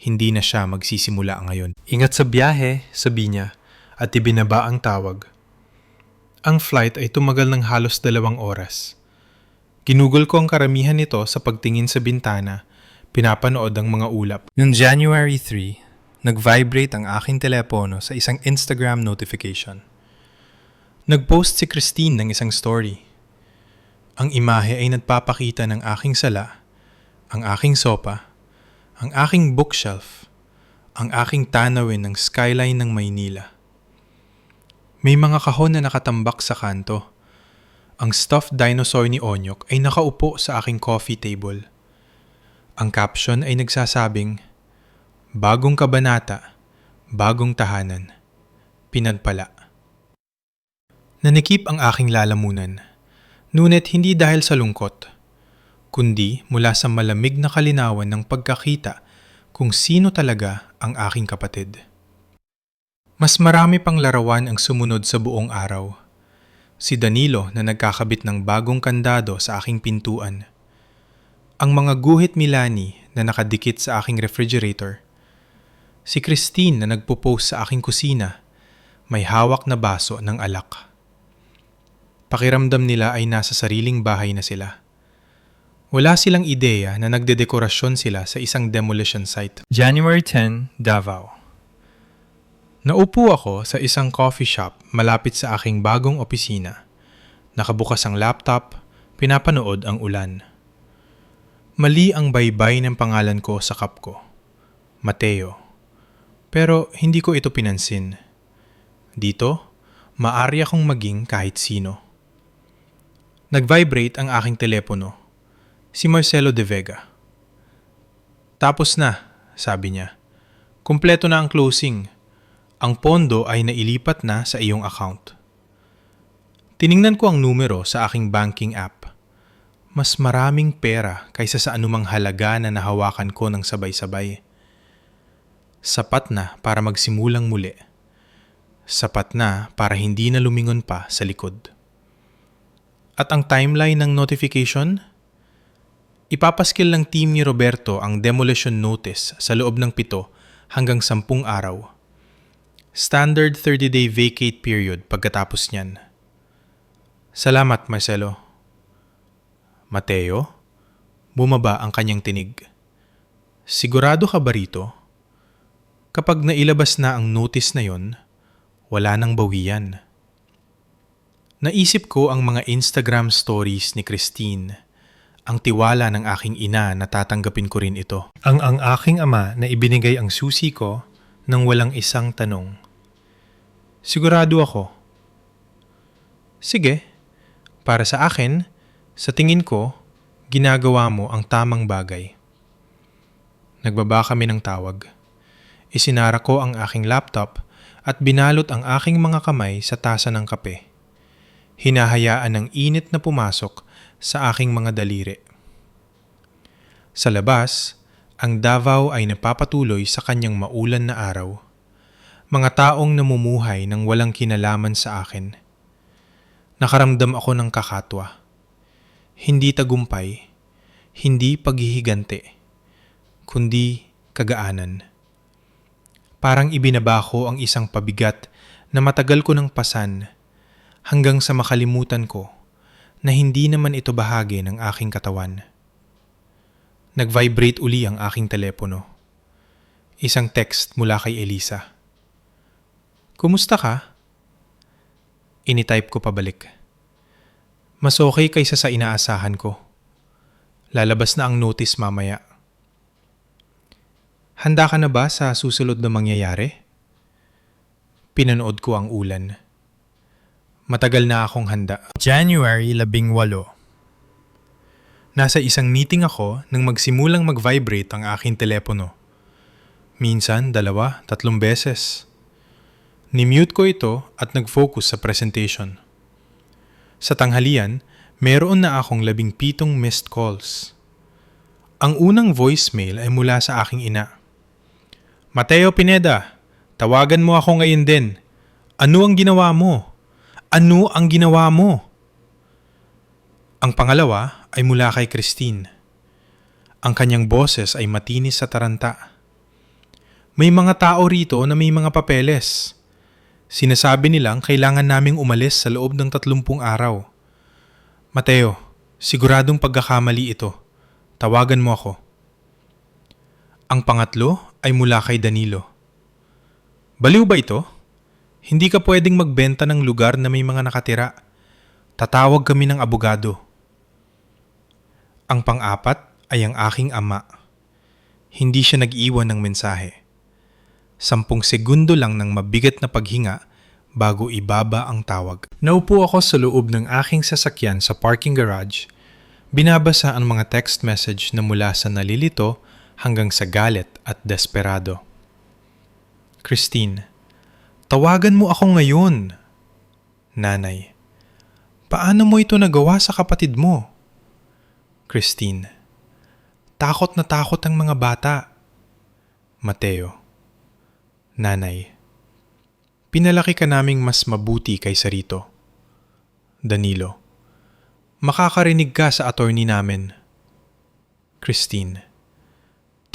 Hindi na siya magsisimula ngayon. Ingat sa biyahe, sabi niya, at ibinaba ang tawag. Ang flight ay tumagal ng halos 2 oras. Ginugol ko ang karamihan nito sa pagtingin sa bintana, pinapanood ang mga ulap. Noong January 3, nag-vibrate ang aking telepono sa isang Instagram notification. Nag-post si Christine ng isang story. Ang imahe ay nagpapakita ng aking sala, ang aking sopa, ang aking bookshelf, ang aking tanawin ng skyline ng Maynila. May mga kahon na nakatambak sa kanto. Ang stuffed dinosaur ni Onyok ay nakaupo sa aking coffee table. Ang caption ay nagsasabing, "Bagong kabanata, bagong tahanan, pinagpala." Nanikip ang aking lalamunan, ngunit hindi dahil sa lungkot, kundi mula sa malamig na kalinawan ng pagkakita kung sino talaga ang aking kapatid. Mas marami pang larawan ang sumunod sa buong araw. Si Danilo na nagkakabit ng bagong kandado sa aking pintuan. Ang mga guhit Milani na nakadikit sa aking refrigerator. Si Christine na nagpo-post sa aking kusina, may hawak na baso ng alak. Pakiramdam nila ay nasa sariling bahay na sila. Wala silang ideya na nagdedekorasyon sila sa isang demolition site. January 10, Davao. Naupo ako sa isang coffee shop malapit sa aking bagong opisina. Nakabukas ang laptop, pinapanood ang ulan. Mali ang baybay ng pangalan ko sa cup ko. Mateo. Pero hindi ko ito pinansin. Dito, maaari akong maging kahit sino. Nag-vibrate ang aking telepono. Si Marcelo De Vega. "Tapos na," sabi niya. "Kumpleto na ang closing. Ang pondo ay nailipat na sa iyong account." Tiningnan ko ang numero sa aking banking app. Mas maraming pera kaysa sa anumang halaga na nahawakan ko ng sabay-sabay. Sapat na para magsimulang muli. Sapat na para hindi na lumingon pa sa likod. At ang timeline ng notification? Ipapaskil ng team ni Roberto ang demolition notice sa loob ng 7 hanggang 10 araw. Standard 30-day vacate period pagkatapos niyan. "Salamat, Marcelo." "Mateo?" Bumaba ang kanyang tinig. "Sigurado ka ba rito? Kapag nailabas na ang notice na yon, wala nang bawian." Naisip ko ang mga Instagram stories ni Christine, ang tiwala ng aking ina na tatanggapin ko rin ito. Ang aking ama na ibinigay ang susi ko nang walang isang tanong. Sigurado ako. Sige, para sa akin, sa tingin ko, ginagawa mo ang tamang bagay. Nagbaba kami ng tawag. Isinara ko ang aking laptop at binalot ang aking mga kamay sa tasa ng kape. Hinahayaan ng init na pumasok sa aking mga daliri. Sa labas, ang Davao ay napapatuloy sa kanyang maulan na araw. Mga taong namumuhay ng walang kinalaman sa akin. Nakaramdam ako ng kakatwa. Hindi tagumpay, hindi paghihigante, kundi kagaanan. Parang ibinaba ko ang isang pabigat na matagal ko ng pasan hanggang sa makalimutan ko na hindi naman ito bahagi ng aking katawan. Nag-vibrate uli ang aking telepono. Isang text mula kay Elisa. "Kumusta ka?" Initype ko pabalik. Mas okay kaysa sa inaasahan ko. Lalabas na ang notice mamaya. "Handa ka na ba sa susunod na mangyayari?" Pinanood ko ang ulan. Matagal na akong handa. January 18. Nasa isang meeting ako nang magsimulang mag-vibrate ang aking telepono. Minsan, 2, 3 beses. Ni-mute ko ito at nag-focus sa presentation. Sa tanghalian, meron na akong 17 missed calls. Ang unang voicemail ay mula sa aking ina. "Mateo Pineda, tawagan mo ako ngayon din. Ano ang ginawa mo? Ano ang ginawa mo?" Ang pangalawa ay mula kay Christine. Ang kanyang boses ay matinis sa taranta. "May mga tao rito na may mga papeles. Sinasabi nilang kailangan naming umalis sa loob ng 30 araw. Mateo, siguradong pagkakamali ito. Tawagan mo ako. Ang pangatlo ay mula kay Danilo. Baliw ba ito? Hindi ka pwedeng magbenta ng lugar na may mga nakatira. Tatawag kami ng abogado. Ang pang-apat ay ang aking ama. Hindi siya nag-iwan ng mensahe. 10 segundo lang ng mabigat na paghinga bago ibaba ang tawag. Naupo ako sa loob ng aking sasakyan sa parking garage. Binabasa ang mga text message na mula sa nalilito hanggang sa galit at desperado. Christine, tawagan mo ako ngayon. Nanay, paano mo ito nagawa sa kapatid mo? Christine, takot na takot ang mga bata. Mateo, Nanay, pinalaki ka naming mas mabuti kaysa rito. Danilo, makakarinig ka sa attorney namin. Christine,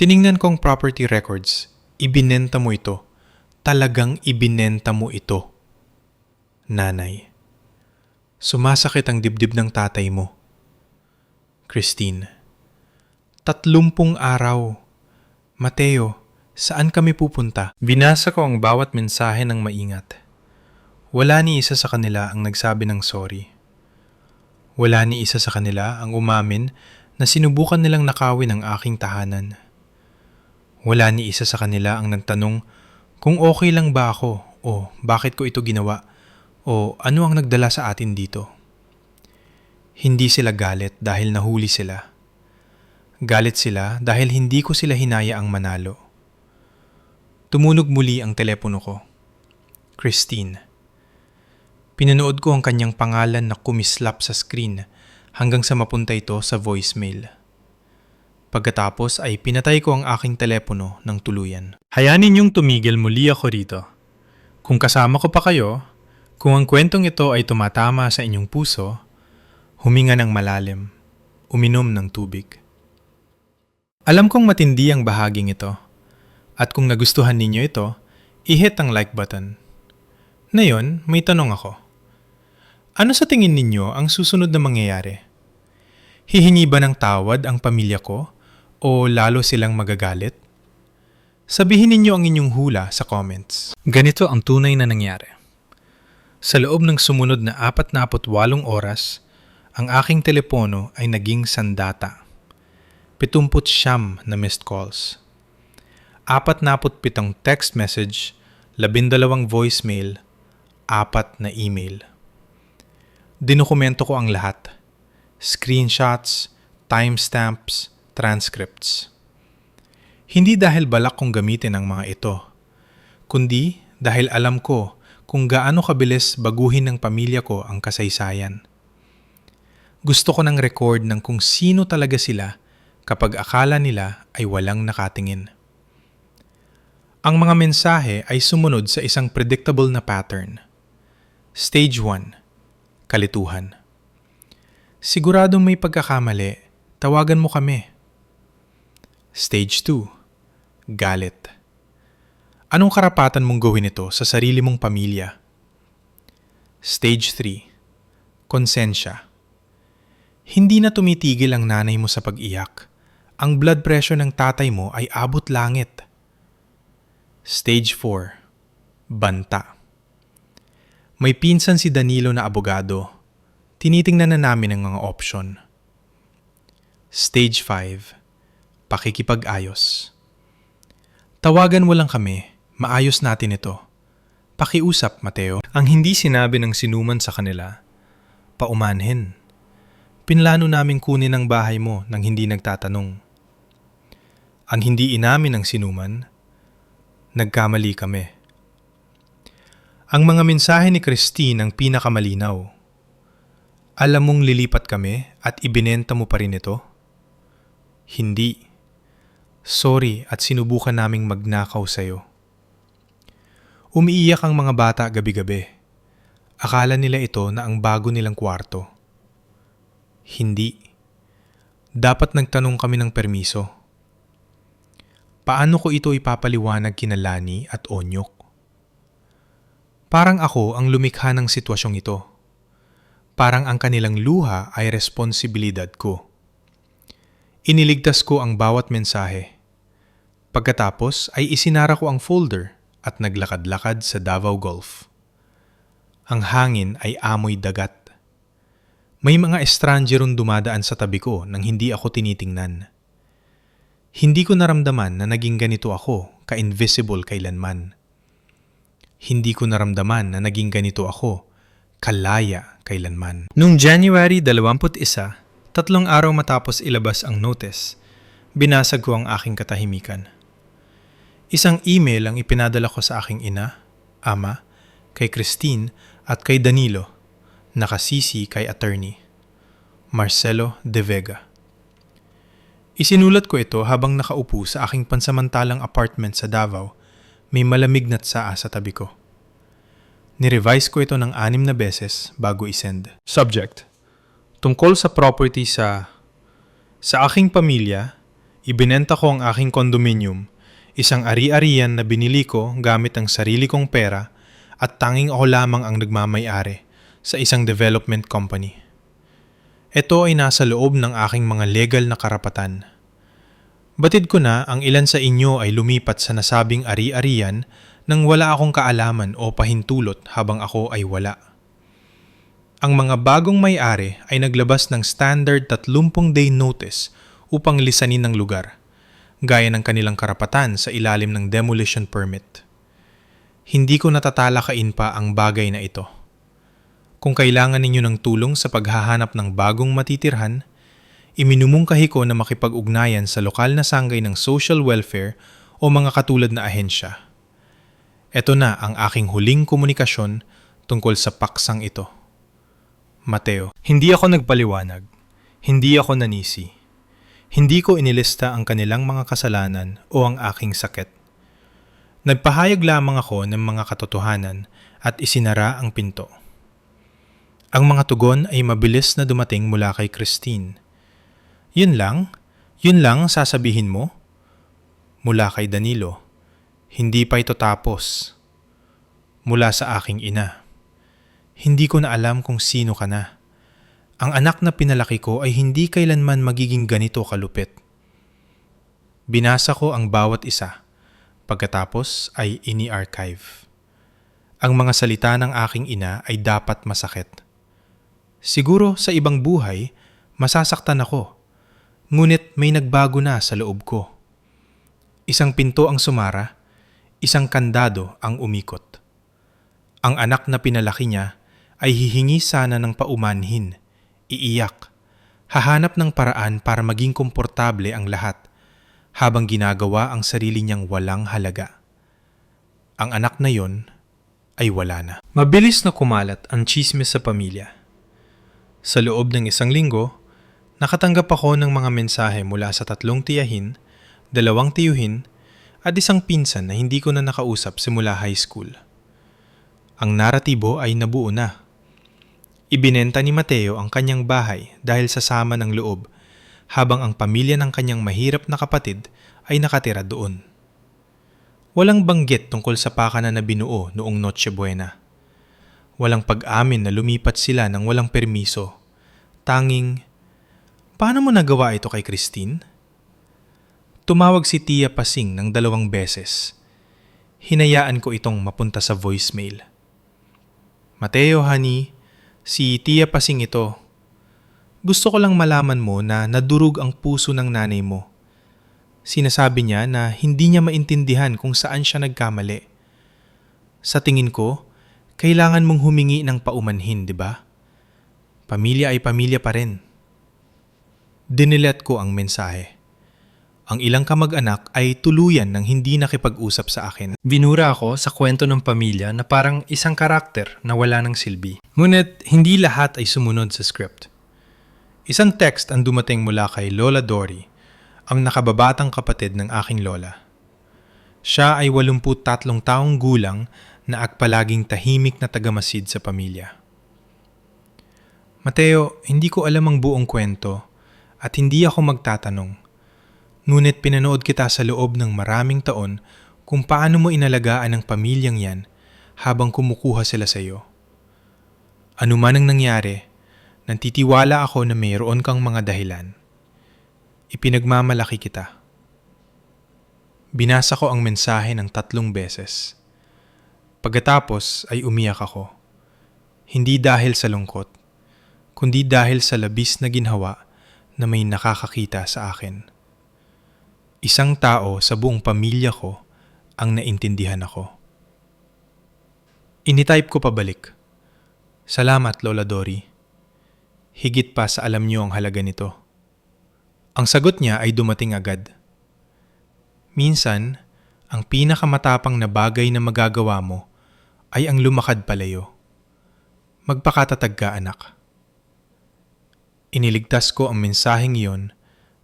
tiningnan kong property records. Ibinenta mo ito. Talagang ibinenta mo ito. Nanay, sumasakit ang dibdib ng tatay mo. Christine, 30 araw. Mateo, saan kami pupunta? Binasa ko ang bawat mensahe ng maingat. Wala ni isa sa kanila ang nagsabi ng sorry. Wala ni isa sa kanila ang umamin na sinubukan nilang nakawin ang aking tahanan. Wala ni isa sa kanila ang nagtanong kung okay lang ba ako o bakit ko ito ginawa o ano ang nagdala sa atin dito. Hindi sila galit dahil nahuli sila. Galit sila dahil hindi ko sila hinayaang manalo. Tumunog muli ang telepono ko. Christine. Pinanood ko ang kanyang pangalan na kumislap sa screen hanggang sa mapunta ito sa voicemail. Pagkatapos ay pinatay ko ang aking telepono ng tuluyan. Hayanin niyong tumigil muli ako rito. Kung kasama ko pa kayo, kung ang kwentong ito ay tumatama sa inyong puso, huminga ng malalim, uminom ng tubig. Alam kong matindi ang bahaging ito. At kung nagustuhan ninyo ito, i-hit ang like button. Ngayon, may tanong ako. Ano sa tingin ninyo ang susunod na mangyayari? Hihingi ba ng tawad ang pamilya ko o lalo silang magagalit? Sabihin ninyo ang inyong hula sa comments. Ganito ang tunay na nangyari. Sa loob ng sumunod na 48 oras, ang aking telepono ay naging sandata. 79 na missed calls. 47 text message, 12 voicemail, 4 na email. Dinokumento ko ang lahat. Screenshots, timestamps, transcripts. Hindi dahil balak kong gamitin ang mga ito, kundi dahil alam ko kung gaano kabilis baguhin ng pamilya ko ang kasaysayan. Gusto ko ng record ng kung sino talaga sila kapag akala nila ay walang nakatingin. Ang mga mensahe ay sumunod sa isang predictable na pattern. Stage 1. Kalituhan. Siguradong may pagkakamali, tawagan mo kami. Stage 2. Galit. Anong karapatan mong gawin ito sa sarili mong pamilya? Stage 3. Konsensya. Hindi na tumitigil ang nanay mo sa pag-iyak. Ang blood pressure ng tatay mo ay abot langit. Stage 4. Banta. May pinsan si Danilo na abogado. Tinitingnan na namin ang mga opsyon. Stage 5. Pakikipag-ayos. Tawagan mo lang kami. Maayos natin ito. Pakiusap, Mateo. Ang hindi sinabi ng sinuman sa kanila, paumanhin. Pinlano naming kunin ang bahay mo nang hindi nagtatanong. Ang hindi inamin ng sinuman, nagkamali kami. Ang mga mensahe ni Christine ang pinakamalinaw. Alam mong lilipat kami at ibinenta mo pa rin ito? Hindi. Sorry at sinubukan naming magnakaw sa'yo. Umiiyak ang mga bata gabi-gabi. Akala nila ito na ang bago nilang kwarto. Hindi. Dapat nagtanong kami ng permiso. Paano ko ito ipapaliwanag kina Lani at Onyok? Parang ako ang lumikha ng sitwasyong ito. Parang ang kanilang luha ay responsibilidad ko. Iniligtas ko ang bawat mensahe. Pagkatapos ay isinara ko ang folder at naglakad-lakad sa Davao Gulf. Ang hangin ay amoy dagat. May mga estrangerong dumadaan sa tabi ko nang hindi ako tinitingnan. Hindi ko naramdaman na naging ganito ako, ka-invisible kailanman. Hindi ko naramdaman na naging ganito ako, kalaya kailanman. Noong January 21, 3 araw matapos ilabas ang notice, binasag ko ang aking katahimikan. Isang email ang ipinadala ko sa aking ina, ama, kay Christine at kay Danilo, nakasisi kay attorney, Marcelo De Vega. Isinulat ko ito habang nakaupo sa aking pansamantalang apartment sa Davao, may malamig na tsaa sa tabi ko. Nirevise ko ito ng 6 na beses bago isend. Subject: tungkol sa property sa aking pamilya, ibinenta ko ang aking condominium, isang ari-arian na binili ko gamit ang sarili kong pera at tanging ako lamang ang nagmamay-ari sa isang development company. Ito ay nasa loob ng aking mga legal na karapatan. Batid ko na ang ilan sa inyo ay lumipat sa nasabing ari-arian nang wala akong kaalaman o pahintulot habang ako ay wala. Ang mga bagong may-ari ay naglabas ng standard 30-day notice upang lisanin ng lugar, gaya ng kanilang karapatan sa ilalim ng demolition permit. Hindi ko natatalakain pa ang bagay na ito. Kung kailangan ninyo ng tulong sa paghahanap ng bagong matitirhan, iminumungkahi ko na makipag-ugnayan sa lokal na sanggay ng social welfare o mga katulad na ahensya. Ito na ang aking huling komunikasyon tungkol sa paksang ito. Mateo. Hindi ako nagpaliwanag. Hindi ako nanisi. Hindi ko inilista ang kanilang mga kasalanan o ang aking sakit. Nagpahayag lamang ako ng mga katotohanan at isinara ang pinto. Ang mga tugon ay mabilis na dumating mula kay Christine. Yun lang? Yun lang sasabihin mo? Mula kay Danilo. Hindi pa ito tapos. Mula sa aking ina. Hindi ko na alam kung sino ka na. Ang anak na pinalaki ko ay hindi kailanman magiging ganito kalupit. Binasa ko ang bawat isa. Pagkatapos ay ini-archive. Ang mga salita ng aking ina ay dapat masakit. Siguro sa ibang buhay, masasaktan ako. Ngunit may nagbago na sa loob ko. Isang pinto ang sumara, isang kandado ang umikot. Ang anak na pinalaki niya ay hihingi sana ng paumanhin, iiyak, hahanap ng paraan para maging komportable ang lahat, habang ginagawa ang sarili niyang walang halaga. Ang anak na yon ay wala na. Mabilis na kumalat ang tsismis sa pamilya. Sa loob ng 1 linggo, nakatanggap ako ng mga mensahe mula sa 3 tiyahin, 2 tiyuhin, at isang pinsan na hindi ko na nakausap simula high school. Ang naratibo ay nabuo na. Ibinenta ni Mateo ang kanyang bahay dahil sa sama ng loob, habang ang pamilya ng kanyang mahirap na kapatid ay nakatira doon. Walang banggit tungkol sa pakanan na binuo noong Noche Buena. Walang pag-amin na lumipat sila ng walang permiso. Tanging, paano mo nagawa ito kay Christine? Tumawag si Tia Pasing ng 2 beses. Hinayaan ko itong mapunta sa voicemail. Mateo, honey, si Tia Pasing ito. Gusto ko lang malaman mo na nadurog ang puso ng nanay mo. Sinasabi niya na hindi niya maintindihan kung saan siya nagkamali. Sa tingin ko, kailangan mong humingi ng paumanhin, di ba? Pamilya ay pamilya pa rin. Dinilet ko ang mensahe. Ang ilang kamag-anak ay tuluyan ng hindi nakipag-usap sa akin. Binura ako sa kwento ng pamilya na parang isang karakter na wala ng silbi. Ngunit hindi lahat ay sumunod sa script. Isang text ang dumating mula kay Lola Dory, ang nakababatang kapatid ng aking lola. Siya ay 83 taong gulang na palaging tahimik na tagamasid sa pamilya. Mateo, hindi ko alam ang buong kwento at hindi ako magtatanong. Ngunit pinanood kita sa loob ng maraming taon kung paano mo inalagaan ang pamilyang yan habang kumukuha sila sa iyo. Ano man ang nangyari, nantitiwala ako na mayroon kang mga dahilan. Ipinagmamalaki kita. Binasa ko ang mensahe ng 3 beses. Pagkatapos ay umiyak ako. Hindi dahil sa lungkot, kundi dahil sa labis na ginhawa na may nakakakita sa akin. Isang tao sa buong pamilya ko ang naintindihan ako. Initype ko pabalik. Salamat, Lola Dory. Higit pa sa alam niyo ang halaga nito. Ang sagot niya ay dumating agad. Minsan, ang pinakamatapang na bagay na magagawa mo ay ang lumakad palayo. Magpakatatag ka, anak. Iniligtas ko ang mensaheng iyon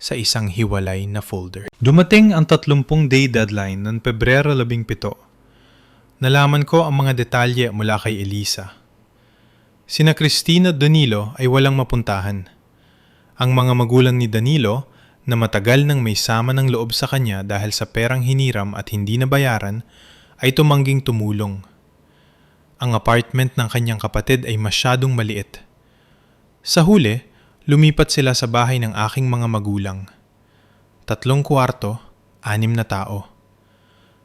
sa isang hiwalay na folder. Dumating ang 30-day deadline ng Pebrero 17. Nalaman ko ang mga detalye mula kay Elisa. Sina Christine at Danilo ay walang mapuntahan. Ang mga magulang ni Danilo na matagal nang may sama ng loob sa kanya dahil sa perang hiniram at hindi nabayaran ay tumangging tumulong. Ang apartment ng kanyang kapatid ay masyadong maliit. Sa huli, lumipat sila sa bahay ng aking mga magulang. 3 kwarto, 6 na tao.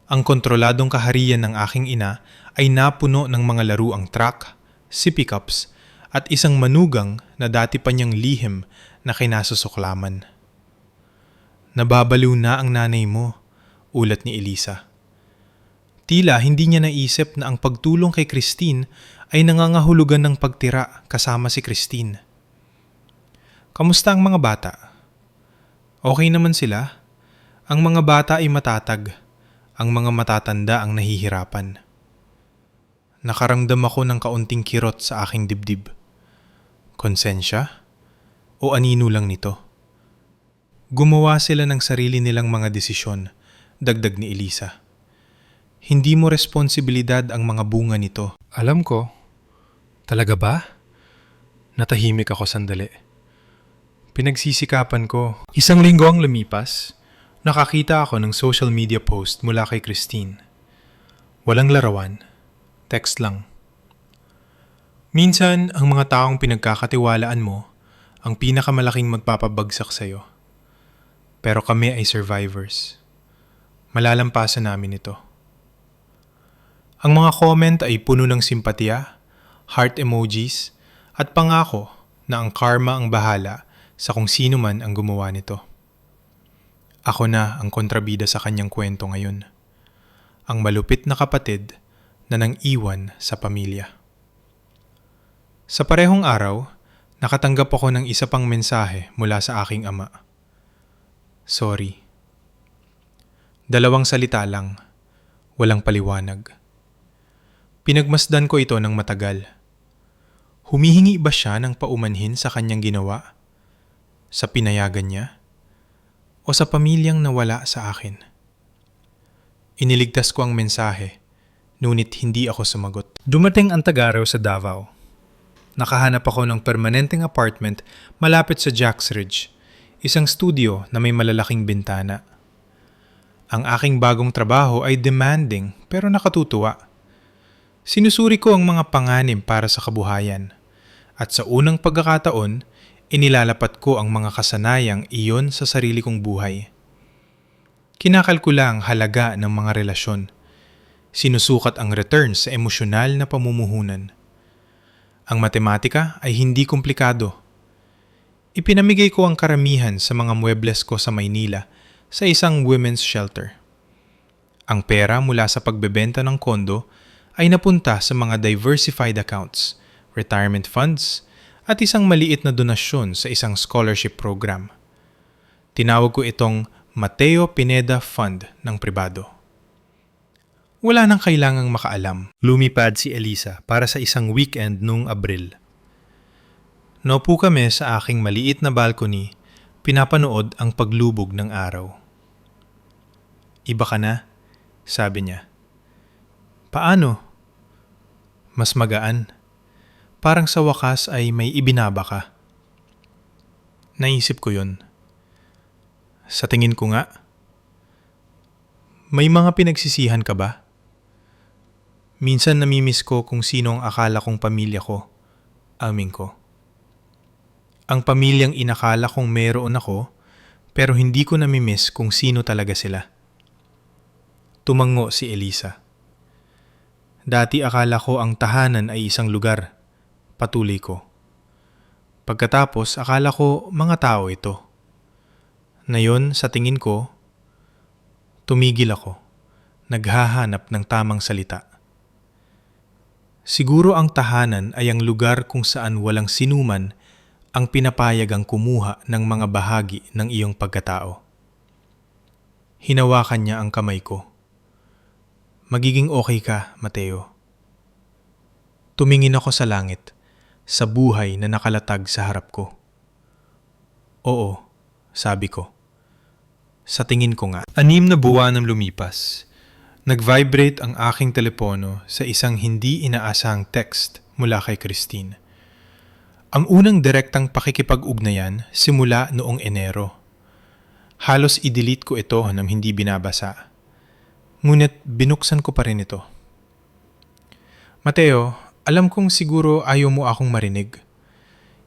Ang kontroladong kaharian ng aking ina ay napuno ng mga laruang truck, sippy cups, at isang manugang na dati pa niyang lihim na kinasusuklaman. Nababaliw na ang nanay mo, ulat ni Elisa. Tila hindi niya naisip na ang pagtulong kay Christine ay nangangahulugan ng pagtira kasama si Christine. Kamusta ang mga bata? Okay naman sila. Ang mga bata ay matatag. Ang mga matatanda ang nahihirapan. Nakaramdam ako ng kaunting kirot sa aking dibdib. Konsensya? O anino lang nito? Gumawa sila ng sarili nilang mga desisyon, dagdag ni Elisa. Hindi mo responsibilidad ang mga bunga nito. Alam ko. Talaga ba? Natahimik ako sandali. Pinagsisikapan ko. 1 linggo ang lumipas. Nakakita ako ng social media post mula kay Christine. Walang larawan. Text lang. Minsan, ang mga taong pinagkakatiwalaan mo ang pinakamalaking magpapabagsak sa'yo. Pero kami ay survivors. Malalampasan namin ito. Ang mga comment ay puno ng simpatya, heart emojis, at pangako na ang karma ang bahala sa kung sino man ang gumawa nito. Ako na ang kontrabida sa kanyang kwento ngayon. Ang malupit na kapatid na nang iwan sa pamilya. Sa parehong araw, nakatanggap ako ng isa pang mensahe mula sa aking ama. Sorry. 2 salita lang, walang paliwanag. Pinagmasdan ko ito ng matagal. Humihingi ba siya ng paumanhin sa kanyang ginawa? Sa pinayagan niya? O sa pamilyang nawala sa akin? Iniligtas ko ang mensahe, ngunit hindi ako sumagot. Dumating ang tag-araw sa Davao. Nakahanap ako ng permanenteng apartment malapit sa Jacks Ridge, isang studio na may malalaking bintana. Ang aking bagong trabaho ay demanding pero nakatutuwa. Sinusuri ko ang mga panganib para sa kabuhayan at sa unang pagkakataon, inilalapat ko ang mga kasanayang iyon sa sarili kong buhay. Kinakalkula ang halaga ng mga relasyon. Sinusukat ang return sa emosyonal na pamumuhunan. Ang matematika ay hindi komplikado. Ipinamigay ko ang karamihan sa mga muebles ko sa Maynila sa isang women's shelter. Ang pera mula sa pagbebenta ng kondo ay napunta sa mga diversified accounts, retirement funds, at isang maliit na donasyon sa isang scholarship program. Tinawag ko itong Mateo Pineda Fund ng pribado. Wala nang kailangang makaalam. Lumipad si Elisa para sa isang weekend noong Abril. Naupo kami sa aking maliit na balcony, pinapanood ang paglubog ng araw. Iba ka na, sabi niya. Paano? Mas magaan. Parang sa wakas ay may ibinaba ka. Naisip ko yun. Sa tingin ko nga. May mga pinagsisihan ka ba? Minsan namimiss ko kung sino ang akala kong pamilya ko. Amin ko. Ang pamilyang inakala kong meron ako, pero hindi ko namimiss kung sino talaga sila. Tumango si Elisa. Dati akala ko ang tahanan ay isang lugar. Patuloy ko. Pagkatapos akala ko mga tao ito. Ngayon sa tingin ko, tumigil ako. Naghahanap ng tamang salita. Siguro ang tahanan ay ang lugar kung saan walang sinuman ang pinapayagang kumuha ng mga bahagi ng iyong pagkatao. Hinawakan niya ang kamay ko. Magiging okay ka, Mateo. Tumingin ako sa langit, sa buhay na nakalatag sa harap ko. Oo, sabi ko. Sa tingin ko nga. 6 na buwan ang lumipas. Nag-vibrate ang aking telepono sa isang hindi inaasahang text mula kay Christine. Ang unang direktang pakikipag-ugnayan simula noong Enero. Halos i-delete ko ito nang hindi binabasa. Ngunit binuksan ko pa rin ito. Mateo, alam kong siguro ayaw mo akong marinig.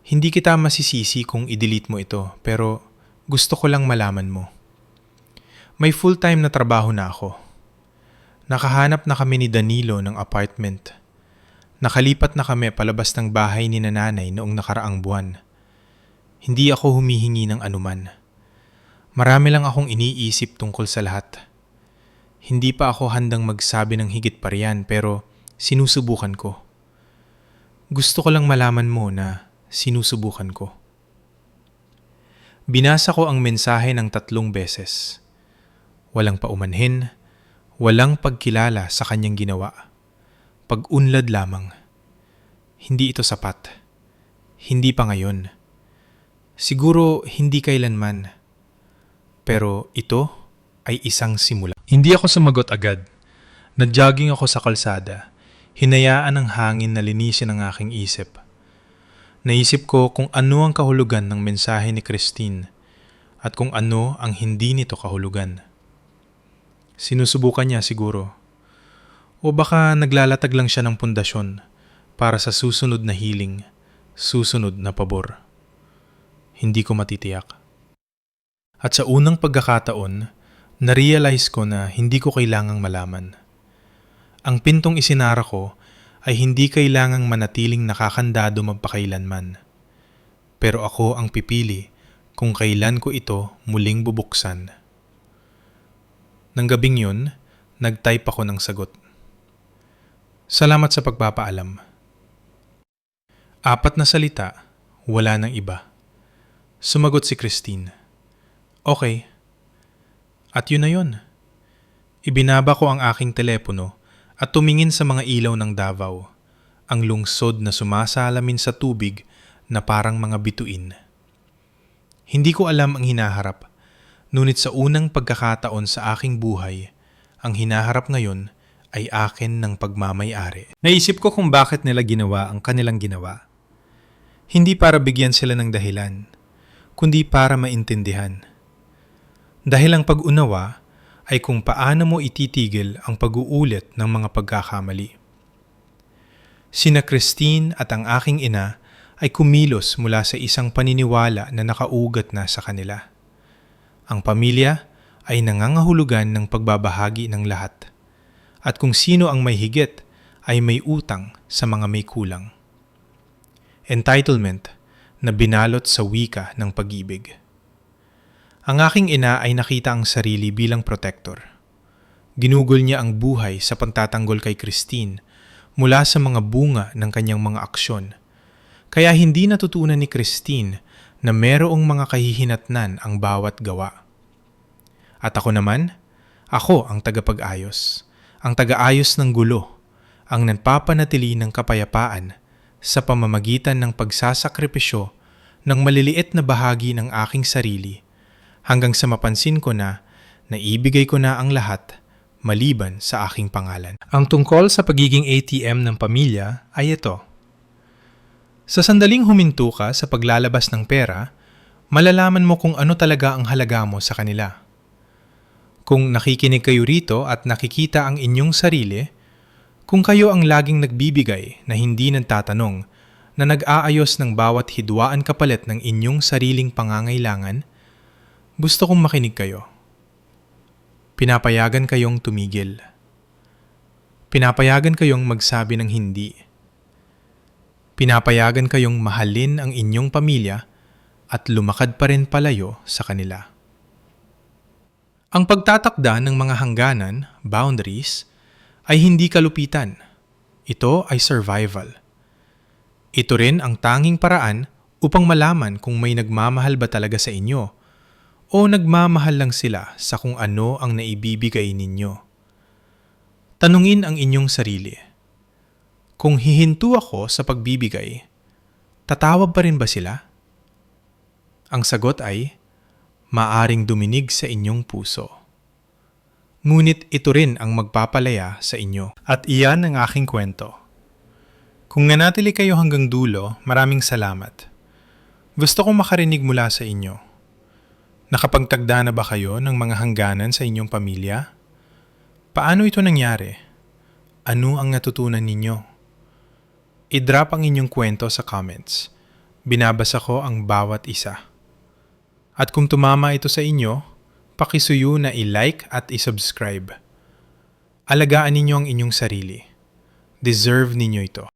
Hindi kita masisisi kung i-delete mo ito, pero gusto ko lang malaman mo. May full-time na trabaho na ako. Nakahanap na kami ni Danilo ng apartment. Nakalipat na kami palabas ng bahay ni nanay noong nakaraang buwan. Hindi ako humihingi ng anuman. Marami lang akong iniisip tungkol sa lahat. Hindi pa ako handang magsabi ng higit pa riyan pero sinusubukan ko. Gusto ko lang malaman mo na sinusubukan ko. Binasa ko ang mensahe ng 3 beses. Walang paumanhin, walang pagkilala sa kanyang ginawa. Pag-unlad lamang. Hindi ito sapat. Hindi pa ngayon. Siguro hindi kailanman. Pero ito ay isang simula. Hindi ako sumagot agad. Nag-jogging ako sa kalsada. Hinayaan ng hangin na linisin ang aking isip. Naisip ko kung ano ang kahulugan ng mensahe ni Christine at kung ano ang hindi nito kahulugan. Sinusubukan niya siguro. O baka naglalatag lang siya ng pundasyon para sa susunod na hiling, susunod na pabor. Hindi ko matitiyak. At sa unang pagkakataon, na-realize ko na hindi ko kailangang malaman. Ang pintong isinara ko ay hindi kailangang manatiling nakakandado magpakailanman. Pero ako ang pipili kung kailan ko ito muling bubuksan. Nang gabing yun, nag-type ako ng sagot. Salamat sa pagpapaalam. 4 na salita, wala nang iba. Sumagot si Christine. Okay. At yun na yun. Ibinaba ko ang aking telepono at tumingin sa mga ilaw ng Davao, ang lungsod na sumasalamin sa tubig na parang mga bituin. Hindi ko alam ang hinaharap. Ngunit sa unang pagkakataon sa aking buhay, ang hinaharap ngayon ay akin ng pagmamay-ari. Naisip ko kung bakit nila ginawa ang kanilang ginawa. Hindi para bigyan sila ng dahilan, kundi para maintindihan. Dahil ang pag-unawa ay kung paano mo ititigil ang pag-uulit ng mga pagkakamali. Sina Christine at ang aking ina ay kumilos mula sa isang paniniwala na nakaugat na sa kanila. Ang pamilya ay nangangahulugan ng pagbabahagi ng lahat. At kung sino ang may higit ay may utang sa mga may kulang. Entitlement na binalot sa wika ng pag-ibig. Ang aking ina ay nakita ang sarili bilang protector. Ginugol niya ang buhay sa pagtatanggol kay Christine mula sa mga bunga ng kanyang mga aksyon. Kaya hindi natutunan ni Christine na merong mga kahihinatnan ang bawat gawa. At ako naman, ako ang tagapag-ayos, ang taga-ayos ng gulo, ang nagpapanatili ng kapayapaan sa pamamagitan ng pagsasakripisyo ng maliliit na bahagi ng aking sarili hanggang sa mapansin ko na naibigay ko na ang lahat maliban sa aking pangalan. Ang tungkol sa pagiging ATM ng pamilya ay ito. Sa sandaling huminto ka sa paglalabas ng pera, malalaman mo kung ano talaga ang halaga mo sa kanila. Kung nakikinig kayo rito at nakikita ang inyong sarili, Kung kayo ang laging nagbibigay na hindi nagtatanong, na nag-aayos ng bawat hidwaan kapalit ng inyong sariling pangangailangan, gusto kong makinig kayo. Pinapayagan kayong tumigil. Pinapayagan kayong magsabi ng hindi. Pinapayagan kayong mahalin ang inyong pamilya at lumakad pa rin palayo sa kanila. Ang pagtatakda ng mga hangganan, boundaries, ay hindi kalupitan. Ito ay survival. Ito rin ang tanging paraan upang malaman kung may nagmamahal ba talaga sa inyo o nagmamahal lang sila sa kung ano ang naibibigay ninyo. Tanungin ang inyong sarili. Kung hihinto ako sa pagbibigay, tatawag pa rin ba sila? Ang sagot ay, maaring duminig sa inyong puso. Ngunit ito rin ang magpapalaya sa inyo. At iyan ang aking kwento. Kung nanatili kayo hanggang dulo, maraming salamat. Gusto kong makarinig mula sa inyo. Nakapagtagda na ba kayo ng mga hangganan sa inyong pamilya? Paano ito nangyari? Ano ang natutunan ninyo? I-drop ang inyong kwento sa comments. Binabasa ko ang bawat isa. At kung tumama ito sa inyo, pakisuyo na i-like at i-subscribe. Alagaan ninyo ang inyong sarili. Deserve ninyo ito.